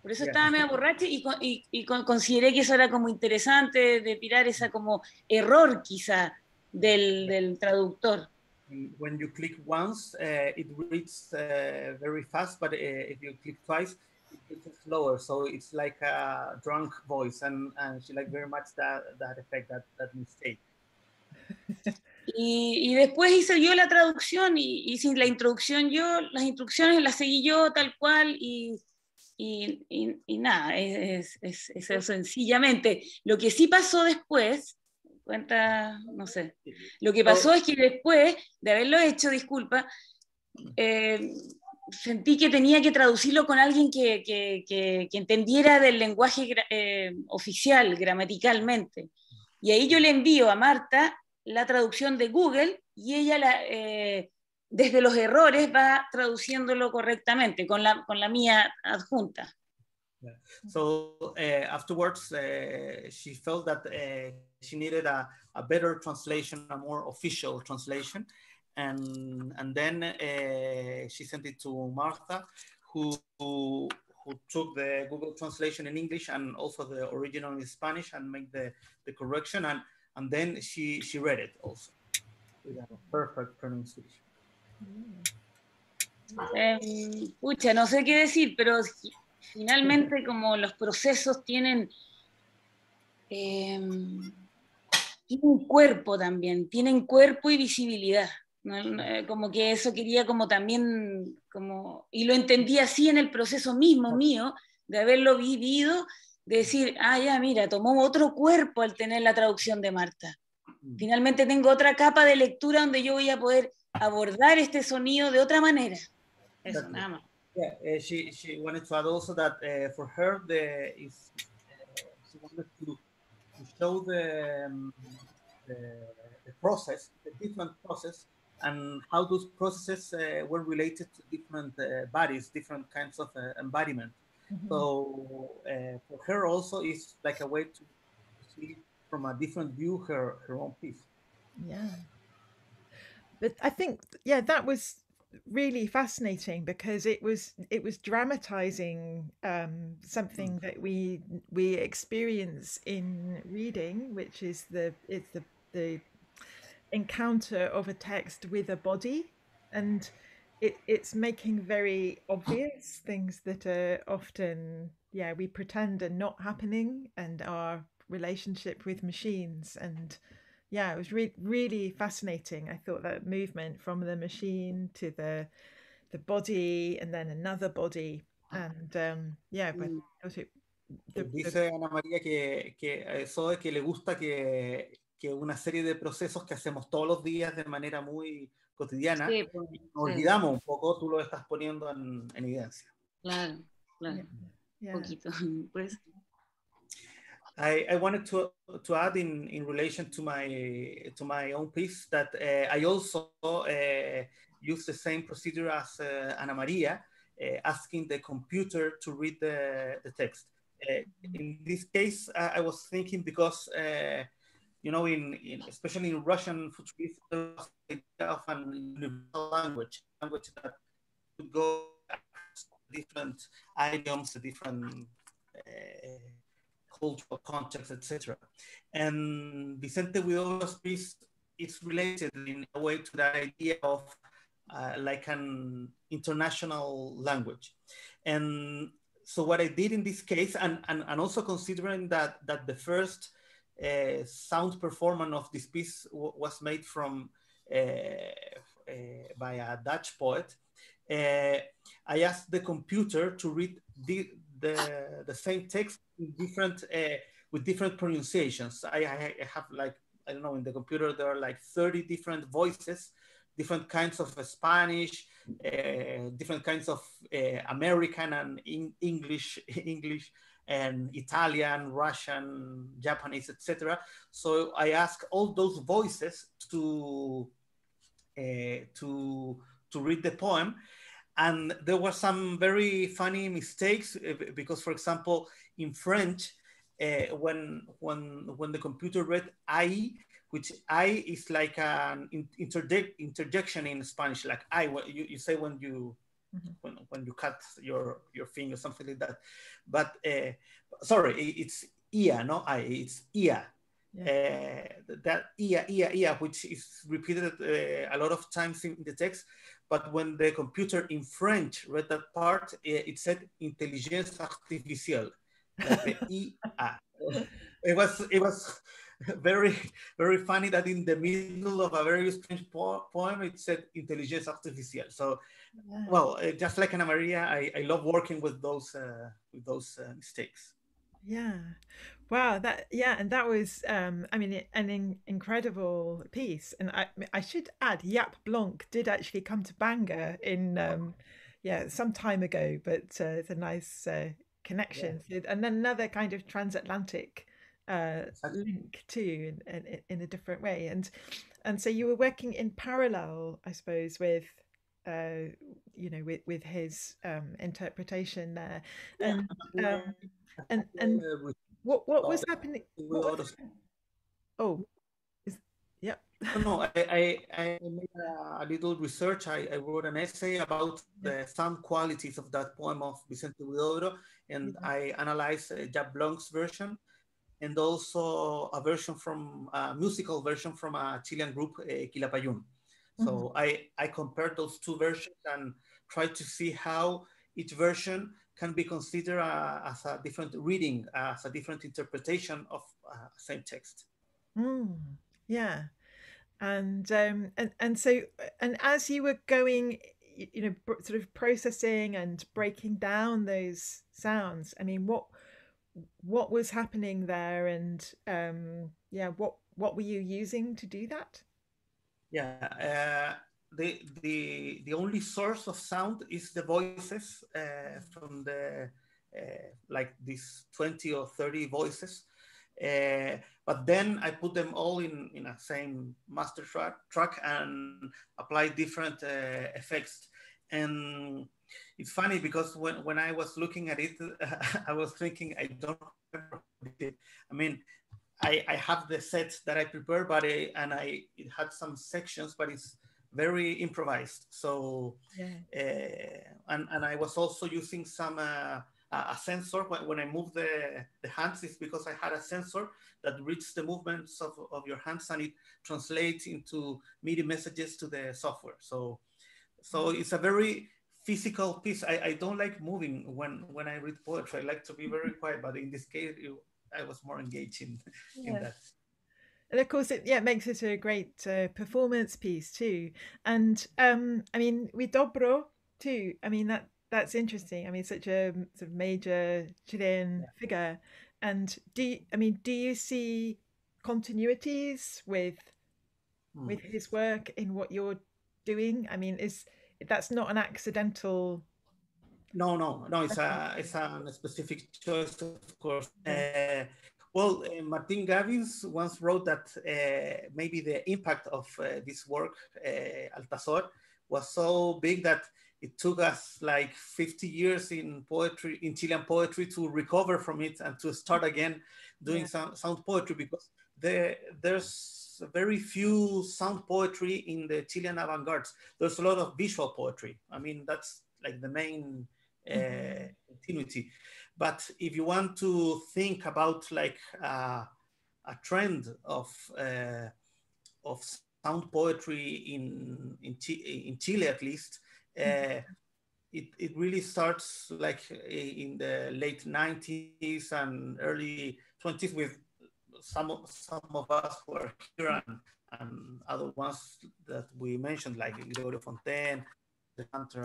Por eso estaba media borracha y consideré que eso era como interesante de tirar esa como error quizá del traductor. When you click once, it reads very fast, but if you click twice, it gets slower. So it's like a drunk voice, and she liked very much that effect, that mistake. Y después hice yo la traducción y sin la introducción yo, las instrucciones las seguí yo tal cual y nada, es eso sencillamente. Lo que sí pasó después, cuenta, no sé, lo que pasó es que después de haberlo hecho, disculpa, sentí que tenía que traducirlo con alguien que entendiera del lenguaje oficial, gramaticalmente. Y ahí yo le envío a Marta la traducción de Google y ella desde los errores va traduciéndolo correctamente con la mía adjunta. Yeah. So afterwards, she felt that she needed a better translation, a more official translation, and then she sent it to Martha, who took the Google translation in English and also the original in Spanish and made the correction, and then she read it also with a perfect pronunciation. Pucha, no sé qué decir, pero finalmente como los procesos tienen cuerpo también, tienen cuerpo y visibilidad, ¿no? Como que eso quería como también, como, y lo entendí así en el proceso mismo mío, de haberlo vivido, de decir, ya mira, tomó otro cuerpo al tener la traducción de Marta. Finalmente tengo otra capa de lectura donde yo voy a poder abordar este sonido de otra manera. Eso, nada más. Yeah, she wanted to add also that for her she wanted to show the process, the different process, and how those processes were related to different bodies, different kinds of embodiment. Mm-hmm. So for her also it's like a way to see from a different view her own piece. Yeah, but I think that was really fascinating because it was dramatizing something that we experience in reading, which is the encounter of a text with a body, and it's making very obvious things that are often we pretend are not happening, and our relationship with machines. And it was really fascinating. I thought that movement from the machine to the body and then another body, and dice Anamaría que eso es que le gusta que una serie de procesos que hacemos todos los días de manera muy cotidiana, sí, pues, nos olvidamos un poco, tú lo estás poniendo en evidencia. Claro. Un poquito, pues. I wanted to add in relation to my own piece that I also use the same procedure as Anamaría, asking the computer to read the text. In this case, I was thinking because especially in Russian futurism, there was the idea of an universal language that could go different idioms, different cultural context, etc. And Vicente Huidobro's piece is related in a way to that idea of like an international language. And so what I did in this case, and also considering that the first sound performance of this piece was made from by a Dutch poet, I asked the computer to read the same text in different with different pronunciations. I have like, I don't know, in the computer there are like 30 different voices, different kinds of Spanish, different kinds of American and English and Italian, Russian, Japanese, etc. So I asked all those voices to read the poem, and there were some very funny mistakes because, for example, in French, when the computer read "I," which "I" is like an interjection in Spanish, like "I." You say when you when you cut your finger, something like that. But sorry, it's "ia," no "I." It's "ia." Yeah. That "ia," which is repeated a lot of times in the text. But when the computer in French read that part, it said "intelligence artificielle," like the "ia." It was very, very funny that in the middle of a very strange poem, it said "intelligence artificielle." So, yeah. Well, just like Anamaría, I love working with those mistakes. Yeah, wow, and that was I mean an incredible piece. And I should add, Jaap Blanc did actually come to Bangor in some time ago, but it's a nice connection. Yeah. And then another kind of transatlantic link too, in a different way. And so you were working in parallel, I suppose, with with his interpretation there. And what was happening? Oh, yeah. No, I made a little research. I wrote an essay about the sound qualities of that poem of Vicente Huidobro, and I analyzed Jaap Blanc's version, and also a musical version from a Chilean group, Quilapayún. So I compared those two versions and tried to see how each version can be considered as a different reading, as a different interpretation of same text. Yeah, and so as you were going, sort of processing and breaking down those sounds, I mean, what was happening there, and what were you using to do that? Yeah, the only source of sound is the voices from the like these 20 or 30 voices, but then I put them all in a same master track and apply different effects. And it's funny because when I was looking at it, I was thinking, I don't remember. I mean, I have the set that I prepared, but it had some sections, but it's very improvised. So, and I was also using some a sensor when I move the hands. It's because I had a sensor that reads the movements of your hands, and it translates into MIDI messages to the software. So it's a very physical piece. I don't like moving when I read poetry. I like to be very quiet, but in this case, I was more engaged in that. And of course, it makes it a great performance piece too. And I mean, with Dobro too. I mean, that's interesting. I mean, such a sort of major Chilean figure. And do you see continuities with his work in what you're doing? I mean, that's not an accidental? No. It's a specific choice, of course. Well, Martín Gubbins once wrote that maybe the impact of this work, Altazor, was so big that it took us like 50 years in Chilean poetry to recover from it and to start again doing some sound poetry, because there's very few sound poetry in the Chilean avant-garde. There's a lot of visual poetry. I mean, that's like the main continuity. But if you want to think about like a trend of sound poetry in Chile, at least, it really starts like in the late 90s and early 20s with some of us who are here and other ones that we mentioned, like Gregorio Fontaine, the Hunter,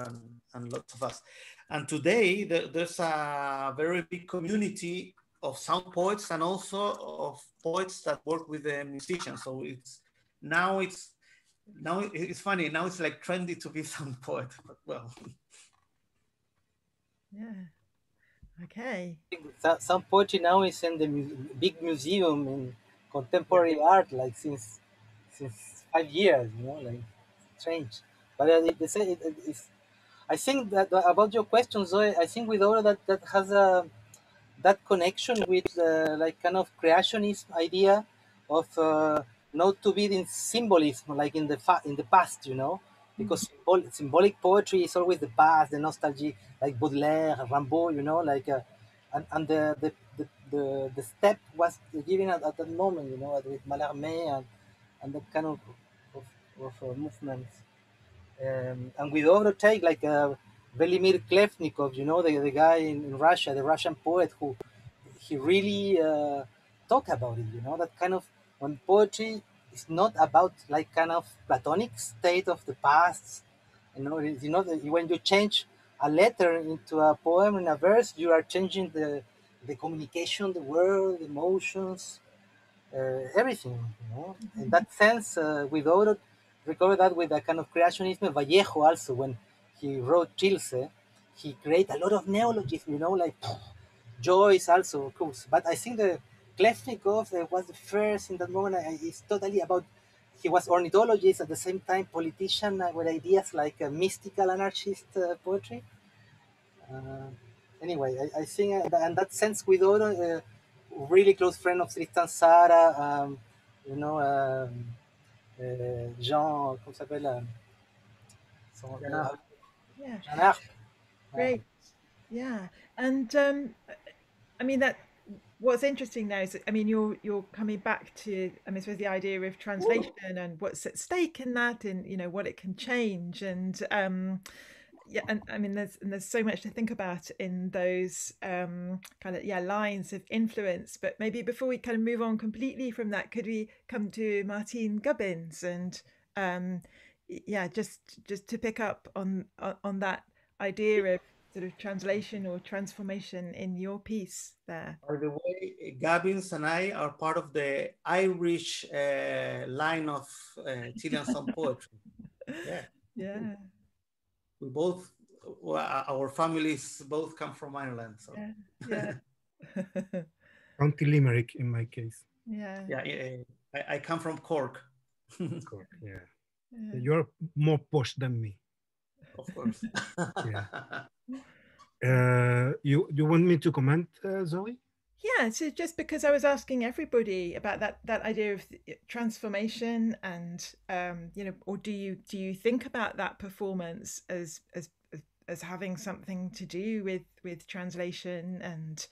and lots of us. And today there's a very big community of sound poets and also of poets that work with the musicians. So it's funny. Now it's like trendy to be sound poet, but well. Yeah. Okay. Some poetry now is in the big museum in contemporary art, like since 5 years, you know, like strange. But they say it's. I think that about your question, Zoe, I think with all that has a that connection with like kind of creationist idea of not to be in symbolism like in the past, you know, because symbolic poetry is always the past, the nostalgia, like Baudelaire, Rimbaud, you know, like and the step was given at that moment, you know, with Mallarmé and that kind of movements. And with other take like Velimir Klevnikov, you know, the guy in Russia, the Russian poet who he really talk about it, you know, that kind of when poetry is not about like kind of platonic state of the past, you know that when you change a letter into a poem and a verse, you are changing the communication, the world, the emotions, everything, you know. In that sense, with Oro, recover that with a kind of creationism. Vallejo also, when he wrote Chilce, he created a lot of neologism, you know, like Joyce also, of course. But I think the Klevnikov was the first in that moment. It's totally about, he was ornithologist at the same time politician with ideas like mystical anarchist poetry. Anyway, I think in that sense, with Oro, really close friend of Tristan Tzara, you know, Jean, comment s'appelle? Yeah. Jean Arp. Great. Yeah. And I mean that what's interesting now is, I mean, you're coming back to, I mean, I suppose the idea of translation and what's at stake in that, and you know what it can change, and yeah, and I mean, there's so much to think about in those kind of lines of influence. But maybe before we kind of move on completely from that, could we come to Martín Gubbins and just to pick up on that idea of sort of translation or transformation in your piece there. By the way, Gubbins and I are part of the Irish line of Chilean song poetry. Yeah. Yeah. We both, our families both come from Ireland. So. Yeah. County Limerick in my case. Yeah. Yeah. I come from Cork. Cork, yeah. You're more posh than me. Of course. Yeah. You want me to comment, Zoe? Yeah, so just because I was asking everybody about that idea of transformation, and you know, or do you think about that performance as having something to do with translation, and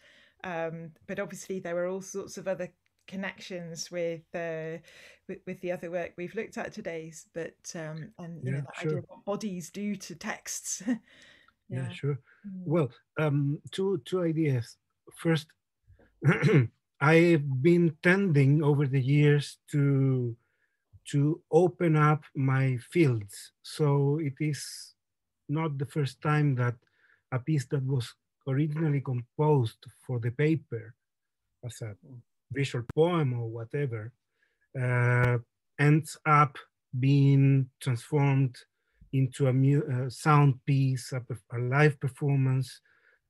but obviously there are all sorts of other connections with the other work we've looked at today, but and you know, that idea of what bodies do to texts. Yeah, sure. Well, two ideas. First, I've been tending over the years to open up my fields. So it is not the first time that a piece that was originally composed for the paper as a visual poem or whatever ends up being transformed into a sound piece, a live performance,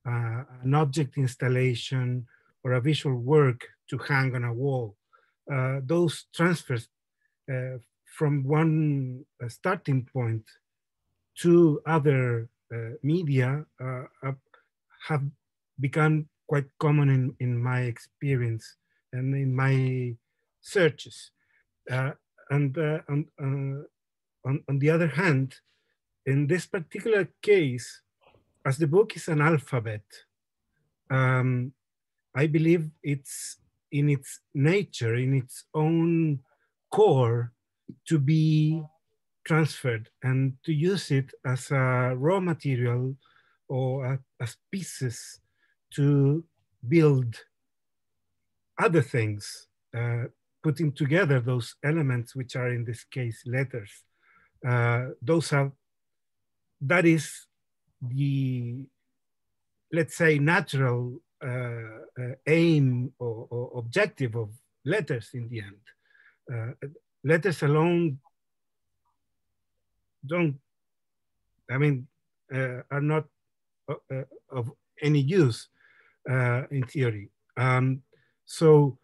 an object installation, or a visual work to hang on a wall. Those transfers from one starting point to other media have become quite common in my experience and in my searches. On the other hand, in this particular case, as the book is an alphabet, I believe it's in its nature, in its own core, to be transferred and to use it as a raw material or as pieces to build other things, putting together those elements, which are in this case letters. That is the, let's say, natural aim or objective of letters in the end. Letters alone are not of any use. in theory. So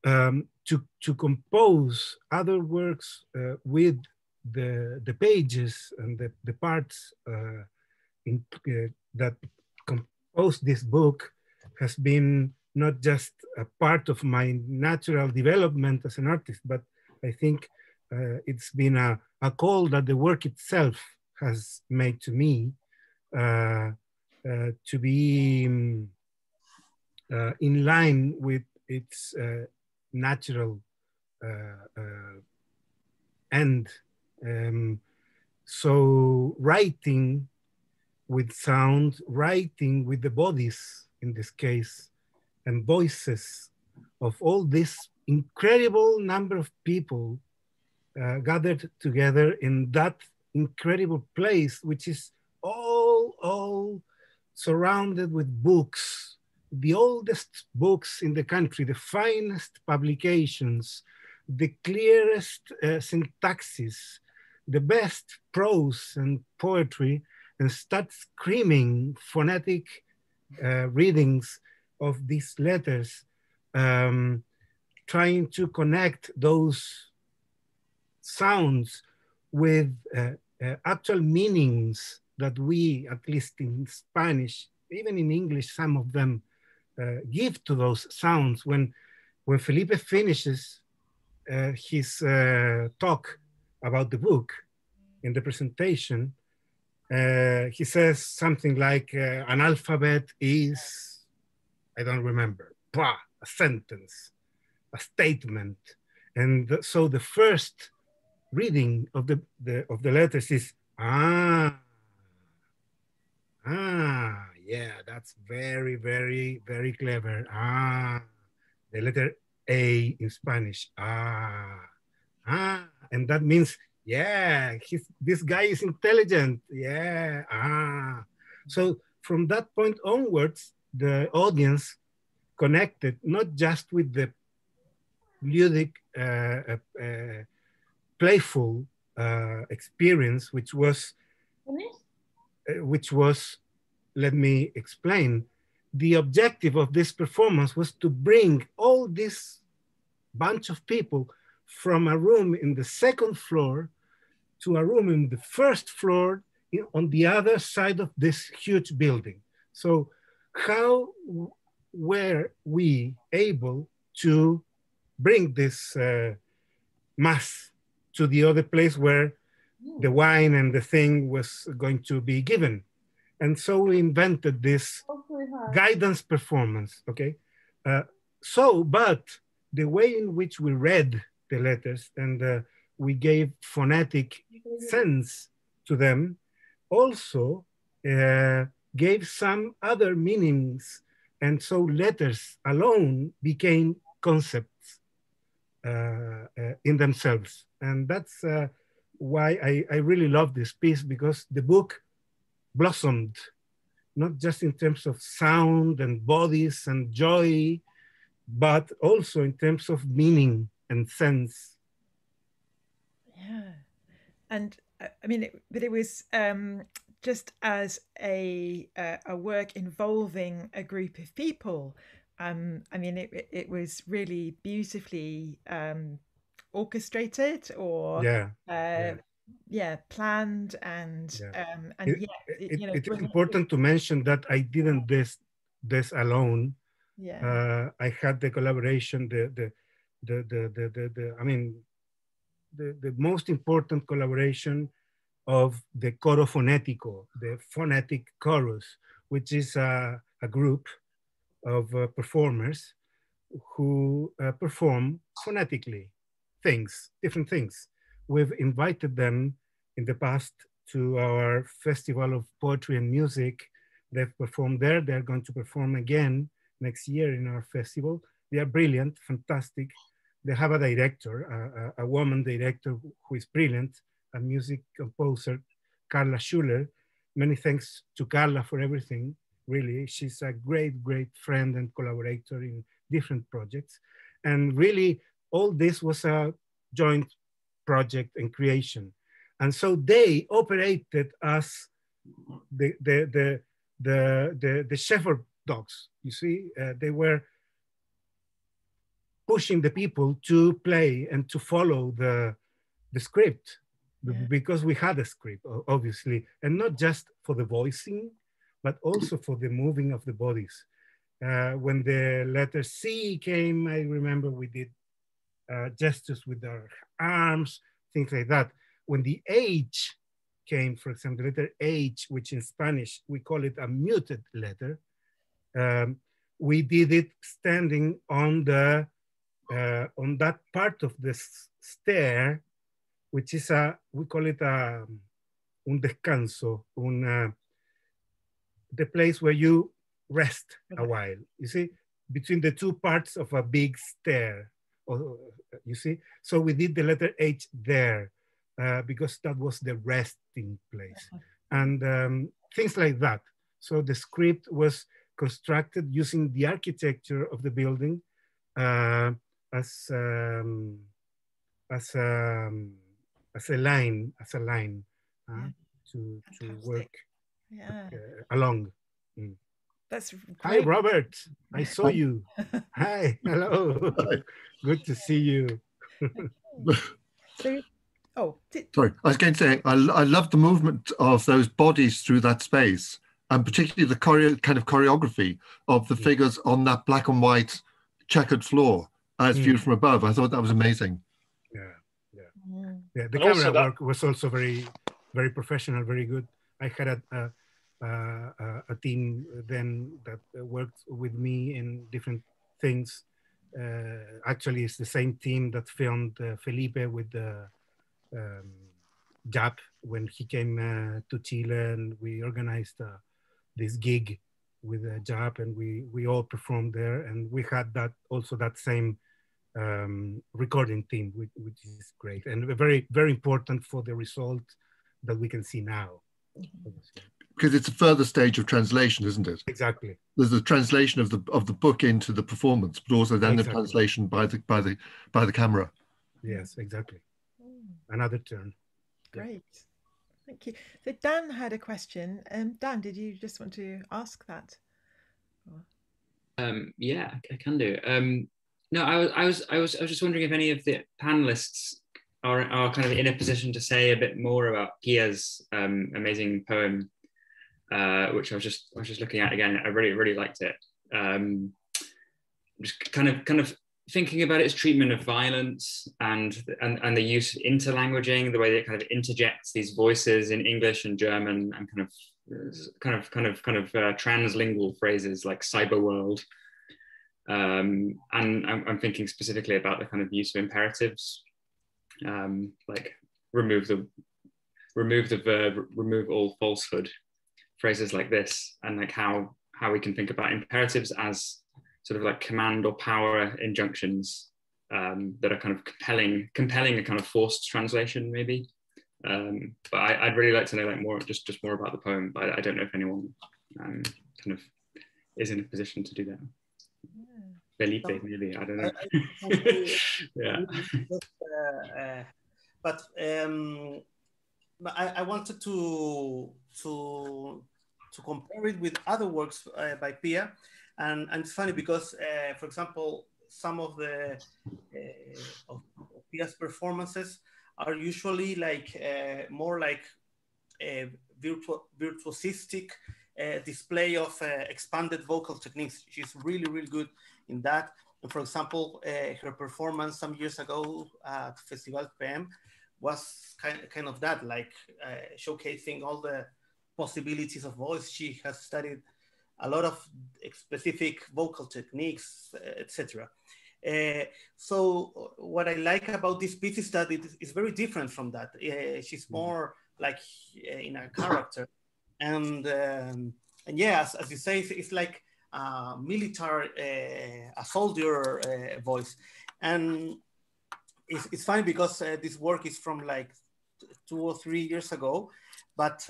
to compose other works with the pages and the parts that compose this book has been not just a part of my natural development as an artist, but I think it's been a call that the work itself has made to me to be in line with its natural end. So writing with sound, writing with the bodies in this case, and voices of all this incredible number of people gathered together in that incredible place, which is all surrounded with books, the oldest books in the country, the finest publications, the clearest syntaxes, the best prose and poetry, and start screaming phonetic readings of these letters, trying to connect those sounds with actual meanings that we, at least in Spanish, even in English, some of them give to those sounds. When Felipe finishes his talk about the book in the presentation, he says something like, an alphabet is, I don't remember, a sentence, a statement. And so the first reading of the letters is, yeah, that's very, very, very clever. The letter A in Spanish, and that means, yeah, this guy is intelligent, yeah, So from that point onwards, the audience connected not just with the ludic, playful experience, which was, let me explain. The objective of this performance was to bring all this bunch of people from a room in the second floor to a room in the first floor on the other side of this huge building. So how were we able to bring this mass to the other place where the wine and the thing was going to be given? And so we invented this guidance performance, okay? But the way in which we read the letters and we gave phonetic sense to them also gave some other meanings. And so letters alone became concepts in themselves. And that's why I really love this piece, because the book blossomed, not just in terms of sound and bodies and joy, but also in terms of meaning and sense. Yeah, and I mean, it was just as a work involving a group of people. I mean, it was really beautifully orchestrated, or planned, and it's important to mention that I didn't this alone. I had the collaboration, the most important collaboration of the Coro Fonetico, the phonetic chorus, which is a group of performers who perform phonetically different things. We've invited them in the past to our Festival of Poetry and Music. They've performed there. They're going to perform again next year in our festival. They are brilliant, fantastic. They have a director, a woman director who is brilliant, a music composer, Carla Schuller. Many thanks to Carla for everything, really. She's a great, great friend and collaborator in different projects. And really, all this was a joint project and creation. And so they operated as the shepherd dogs. You see, they were pushing the people to play and to follow the script, because we had a script, obviously, and not just for the voicing, but also for the moving of the bodies. When the letter C came, I remember we did gestures with our arms, things like that. When the H came, for example, the letter H, which in Spanish, we call it a muted letter, we did it standing on the on that part of the stair, which is we call it un descanso, the place where you rest a while, you see, between the two parts of a big stair, you see? So we did the letter H there because that was the resting place. And things like that. So the script was constructed using the architecture of the building as a line to work along. Mm. That's great. Hi, Robert. I saw you. Hi. Hello. Good to see you. So, sorry, I was going to say, I love the movement of those bodies through that space, and particularly the kind of choreography of the figures on that black and white checkered floor as viewed from above. I thought that was amazing. Yeah, the camera work was also very, very professional, very good. I had a team then that worked with me in different things. Actually, it's the same team that filmed Felipe with the Jap when he came to Chile, and we organized this gig with Jap, and we all performed there, and we had that same recording team, which is great and very, very important for the result that we can see now. Because it's a further stage of translation, isn't it? Exactly. There's the translation of the book into the performance, but also then the translation by the camera. Yes, exactly. Another turn. Great, thank you. So Dan had a question. Dan, did you just want to ask that? Yeah, I can do. No, I was just wondering if any of the panelists are kind of in a position to say a bit more about Pia's amazing poem, which I was just looking at again. I really liked it. Just kind of thinking about its treatment of violence and the use of interlanguaging, the way that it kind of interjects these voices in English and German, and kind of translingual phrases like cyber world. And I'm thinking specifically about the kind of use of imperatives, like remove the verb, remove all falsehood, phrases like this, and like how we can think about imperatives as sort of like command or power injunctions that are kind of compelling a kind of forced translation, maybe. But I'd really like to know like more, just more about the poem. But I don't know if anyone kind of is in a position to do that. Felipe, maybe, I don't know. Yeah. But I wanted to compare it with other works by Pia, and it's funny because, for example, some of the of Pia's performances are usually like more like a virtuosistic display of expanded vocal techniques. She's really good in that. And for example, her performance some years ago at Festival PM was kind of that, like showcasing all the possibilities of voice. She has studied a lot of specific vocal techniques, etc. So what I like about this piece is that it is very different from that. She's more like in a character, and yeah, as you say, it's like a military, a soldier voice. And it's funny because this work is from like 2 or 3 years ago, but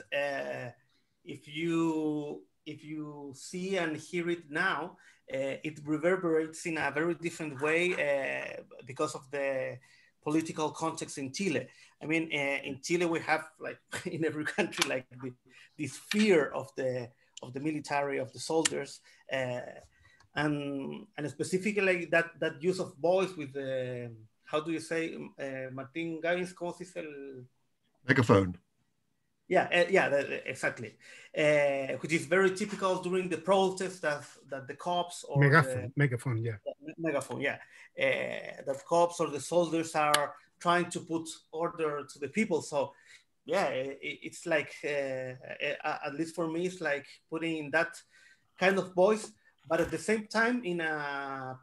if you see and hear it now, it reverberates in a very different way because of the political context in Chile. I mean, in Chile we have, like in every country, like this fear of the the military, of the soldiers, and specifically that use of voice with the, how do you say, Martín Gubbins, ¿cómo se dice el? Megaphone. Yeah, exactly. Which is very typical during the protests that the cops or megaphone, yeah. Megaphone, yeah. That cops or the soldiers are trying to put order to the people. So, yeah, it's like, at least for me, it's like putting in that kind of voice, but at the same time in a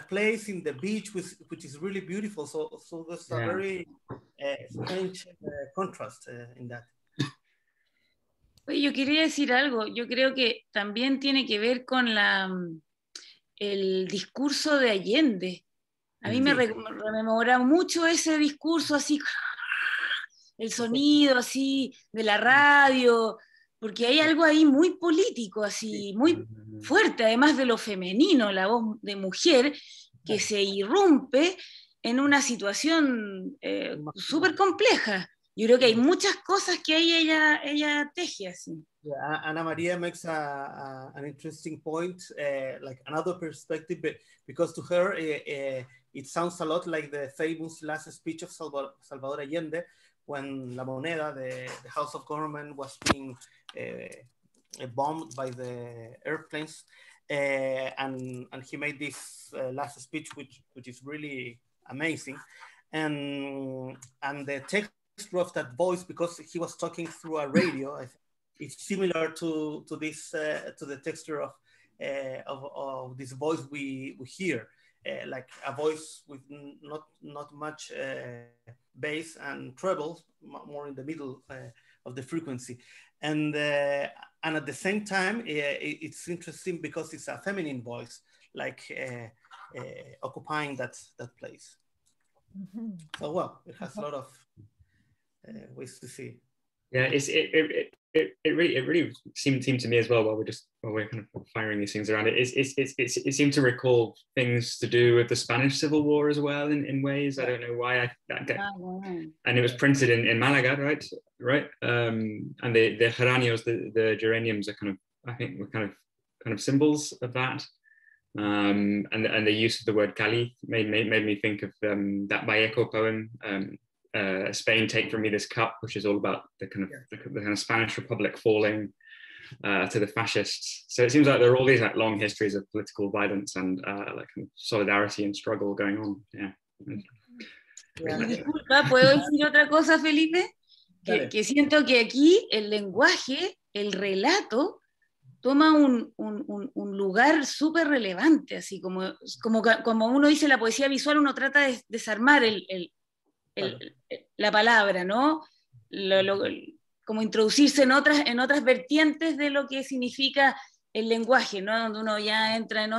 place in the beach, which is really beautiful. So there's a very strange contrast in that. Oye, yo quería decir algo. Yo creo que también tiene que ver con el discurso de Allende. A mí me rememora mucho ese discurso así, el sonido así de la radio, porque hay algo ahí muy político, así, muy fuerte, además de lo femenino, la voz de mujer que se irrumpe en una situación súper compleja. Yo creo que hay muchas cosas que ahí ella teje así. Yeah, Anamaría makes an interesting point, like another perspective, because to her it sounds a lot like the famous last speech of Salvador Allende when La Moneda, the House of Government, was being bombed by the airplanes, and he made this last speech, which is really amazing, and the text of that voice, because he was talking through a radio, I think it's similar to this to the texture of this voice we hear, like a voice with not much bass and treble, more in the middle of the frequency, and at the same time it's interesting because it's a feminine voice, like occupying that place. Mm-hmm. So well, it has a lot of ways to see. Yeah, it really seemed to me as well, while we're kind of firing these things around, it seemed to recall things to do with the Spanish Civil War as well in ways. I don't know why and it was printed in Malaga, right? And the geranios, the geraniums are I think were kind of symbols of that. And the use of the word Cali made me think of that Vallejo poem, Spain, Take From Me This Cup, which is all about the kind of Spanish Republic falling to the fascists. So it seems like there are all these like long histories of political violence and like solidarity and struggle going on. Yeah. Disculpa, ¿puedo decir otra cosa, Felipe? Que siento que aquí el lenguaje, el relato, toma un lugar súper relevante, así como uno dice la poesía visual, uno trata de desarmar la palabra, ¿no? Como introducirse en otras vertientes de lo que significa el lenguaje, ¿no? Donde uno ya entra en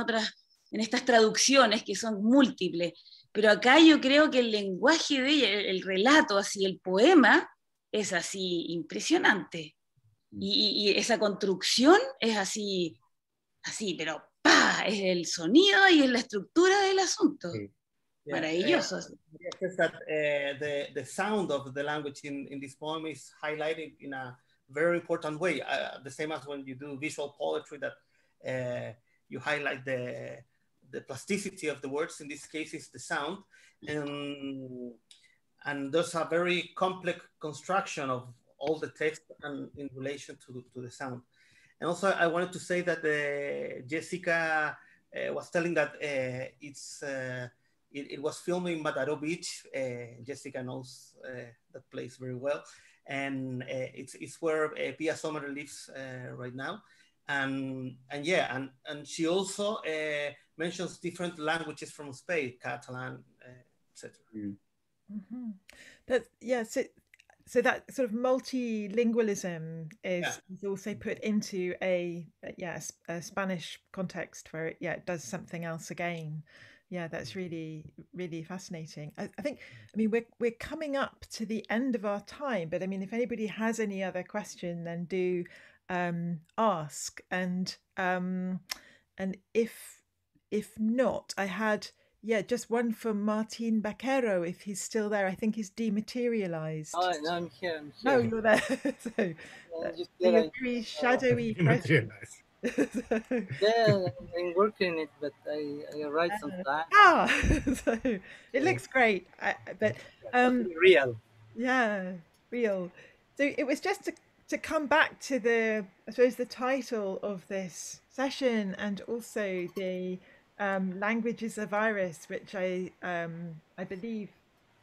estas traducciones que son múltiples. Pero acá yo creo que el lenguaje de ella, el relato, así, el poema, es así impresionante. Y esa construcción es así, pero ¡pah! Es el sonido y es la estructura del asunto. Yeah, maravilloso. Says that the sound of the language in this poem is highlighted in a very important way. The same as when you do visual poetry, that you highlight the plasticity of the words. In this case, is the sound, and there's a very complex construction of all the text and in relation to the sound. And also, I wanted to say that Jessica was telling that it was filmed in Mataró Beach. Jessica knows that place very well, and it's where Pia Sommer lives right now. And she also mentions different languaes from Spain, Catalan, etc. Mm-hmm. But yeah, so that sort of multilingualism is also put into a Spanish context where it does something else again. Yeah, that's really, really fascinating. I mean, we're coming up to the end of our time, but I mean, if anybody has any other question, then do ask. And if not, I had yeah, just one from Martín Bakero, if he's still there. I think he's dematerialized. Oh, no, I'm here. I'm No, here. you're there. So, you're very shadowy presence. Yeah, I'm working it, but I arrive sometimes. So it looks great, but real. Yeah, real. So it was just to come back to the, I suppose, the title of this session, and also the languages of Iris, which I believe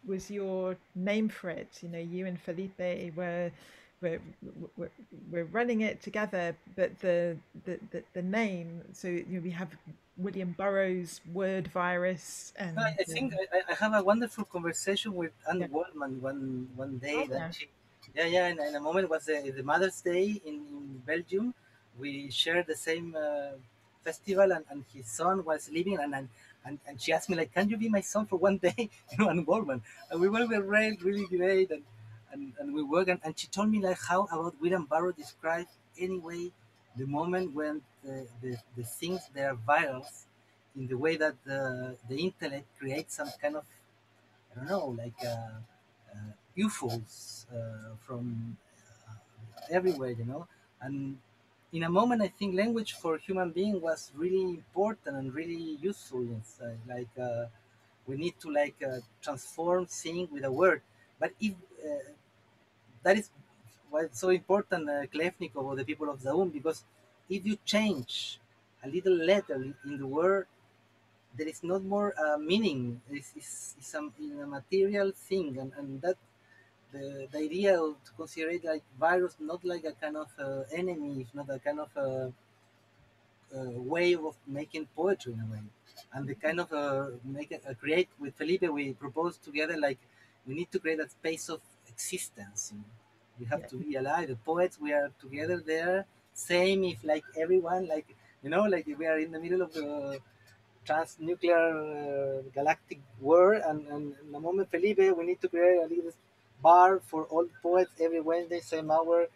was your name for it. You know, you and Felipe were running it together, but the name. So you know, we have William Burroughs' word virus, and I think I have a wonderful conversation with Anne Goldman one day. That she, in a moment was the Mother's Day in Belgium. We shared the same festival, and his son was living, and she asked me like, "Can you be my son for one day?" You know, Anne Goldman, and we were really great, and we work, and she told me like how about William Burroughs described anyway the moment when the things that are virals in the way that the intellect creates some kind of, I don't know, like UFOs from everywhere, you know. And in a moment, I think language for human being was really important and really useful. It's we need to transform things with a word. But if that is why it's so important, Klefnikov or the people of Zaum, because if you change a little letter in the word, there is not more meaning. It's a material thing, and that the idea to consider it like virus, not like a kind of enemy, if not a kind of way of making poetry in a way, and the kind of create with Felipe. We proposed together like we need to create a space of existence. You know? We have to be alive. The poets, we are together there. Same if like everyone, like you know, like we are in the middle of the trans-nuclear galactic war, and in the moment Felipe, we need to create a little bar for all poets every Wednesday, same hour.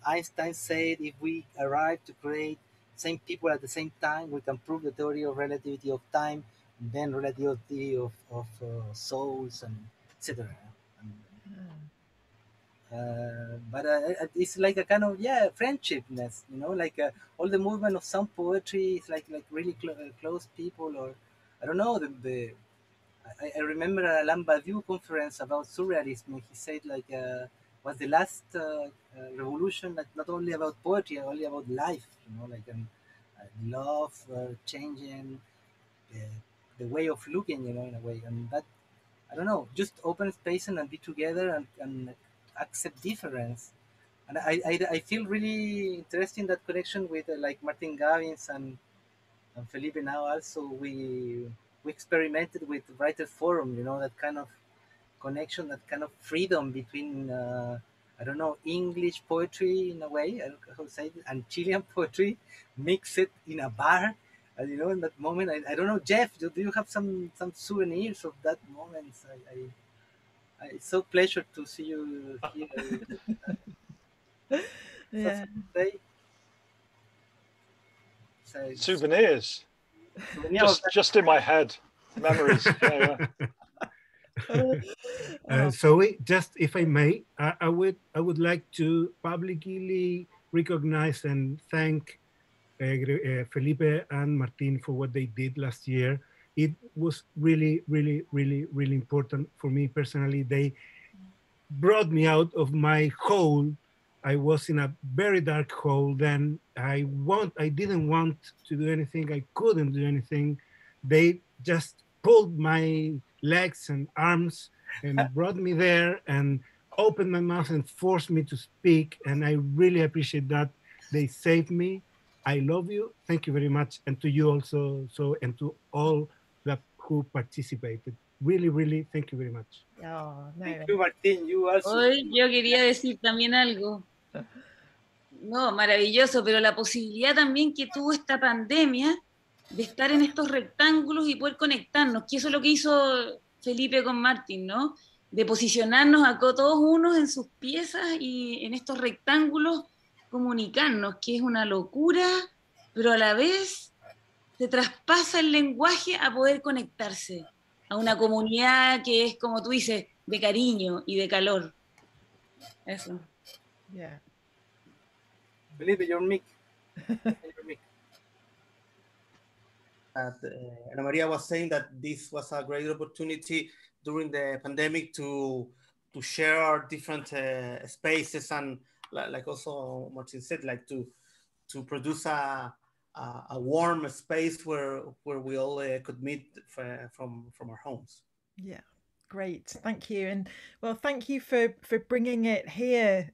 Einstein said if we arrive to create same people at the same time, we can prove the theory of relativity of time, and then relativity of souls, and etc. But it's like a kind of friendshipness, you know, like all the movement of some poetry is like really close people, or I don't know. I remember a Alain Badiou conference about surrealism. He said like was the last revolution that not only about poetry, only about life, you know, like love, changing the way of looking, you know, in a way, and that I don't know, just open space and be together and accept difference. And I feel really interested in that connection with like Martín Gubbins and Felipe now also. We experimented with Writer Forum, you know, that kind of connection, that kind of freedom between I don't know, English poetry in a way, I don't know how to say it, and Chilean poetry, mix it in a bar. You know, in that moment, I don't know, Jeff, do you have some souvenirs of that moment? It's so pleasure to see you here. Yeah. Souvenirs. Just in my head. Memories. So just if I may, I would like to publicly recognize and thank Felipe and Martin for what they did last year. It was really important for me personally. They brought me out of my hole. I was in a very dark hole then. I didn't want to do anything. I couldn't do anything. They just pulled my legs and arms and brought me there and opened my mouth and forced me to speak. And I really appreciate that. They saved me. I love you. Thank you very much. And to you also, and to all that who participated. Really, thank you very much. Oh, no. Thank you, Martín. You also. Hoy yo quería decir también algo. No, maravilloso, pero la posibilidad también que tuvo esta pandemia de estar en estos rectángulos y poder conectarnos, que eso es lo que hizo Felipe con Martín, ¿no? De posicionarnos acá todos unos en sus piezas y en estos rectángulos comunicarnos, que es una locura, pero a la vez se traspasa el lenguaje a poder conectarse a una comunidad que es, como tú dices, de cariño y de calor. Eso. Yeah. Felipe, your mic. Anamaría was saying that this was a great opportunity during the pandemic to share our different spaces, and like also Martin said, like to produce a warm space where we all could meet from our homes. Yeah, great, thank you. And well, thank you for bringing it here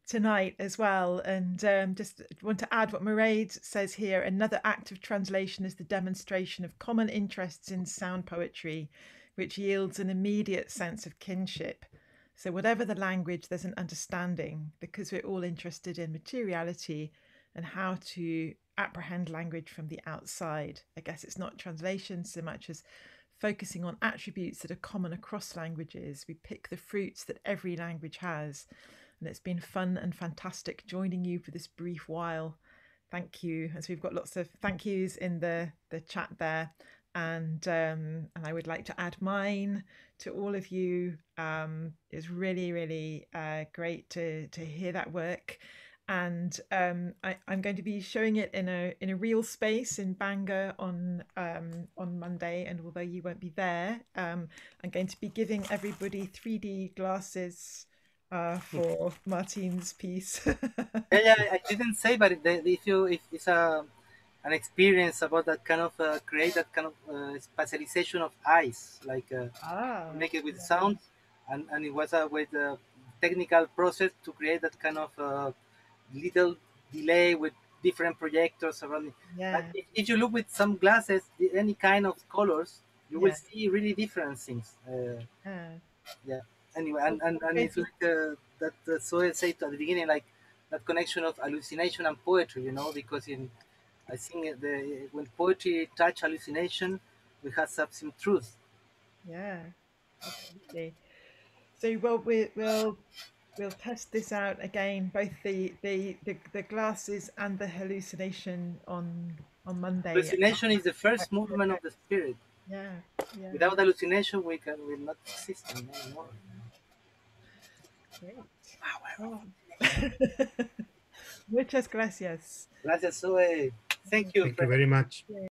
tonight as well. And just want to add what Mairead says here: another act of translation is the demonstration of common interests in sound poetry, which yields an immediate sense of kinship. So whatever the language, there's an understanding, because we're all interested in materiality and how to apprehend language from the outside. I guess it's not translation so much as focusing on attributes that are common across languages. We pick the fruits that every language has. And it's been fun and fantastic joining you for this brief while. Thank you, as we've got lots of thank yous in the chat there. And I would like to add mine to all of you. It's really, really great to hear that work. And I'm going to be showing it in a real space in Bangor on Monday. And although you won't be there, I'm going to be giving everybody 3D glasses for Martin's piece. yeah, I didn't say, but if it's an experience about that kind of create that kind of spatialization of eyes, like make it with sound, and it was with a technical process to create that kind of little delay with different projectors around it. Yeah. But if you look with some glasses, any kind of colors, you will see really different things. Yeah. Anyway, and it's like that Zoe said at the beginning, like that connection of hallucination and poetry, because I think when poetry touch hallucination, we have some truth. Yeah, absolutely. So we'll test this out again, both the glasses and the hallucination on Monday. Hallucination is the first movement of the spirit. Yeah. Without hallucination, we will not exist anymore. Great. Wow. Muchas gracias. Gracias, Zoe. Thank you. Thank you very much.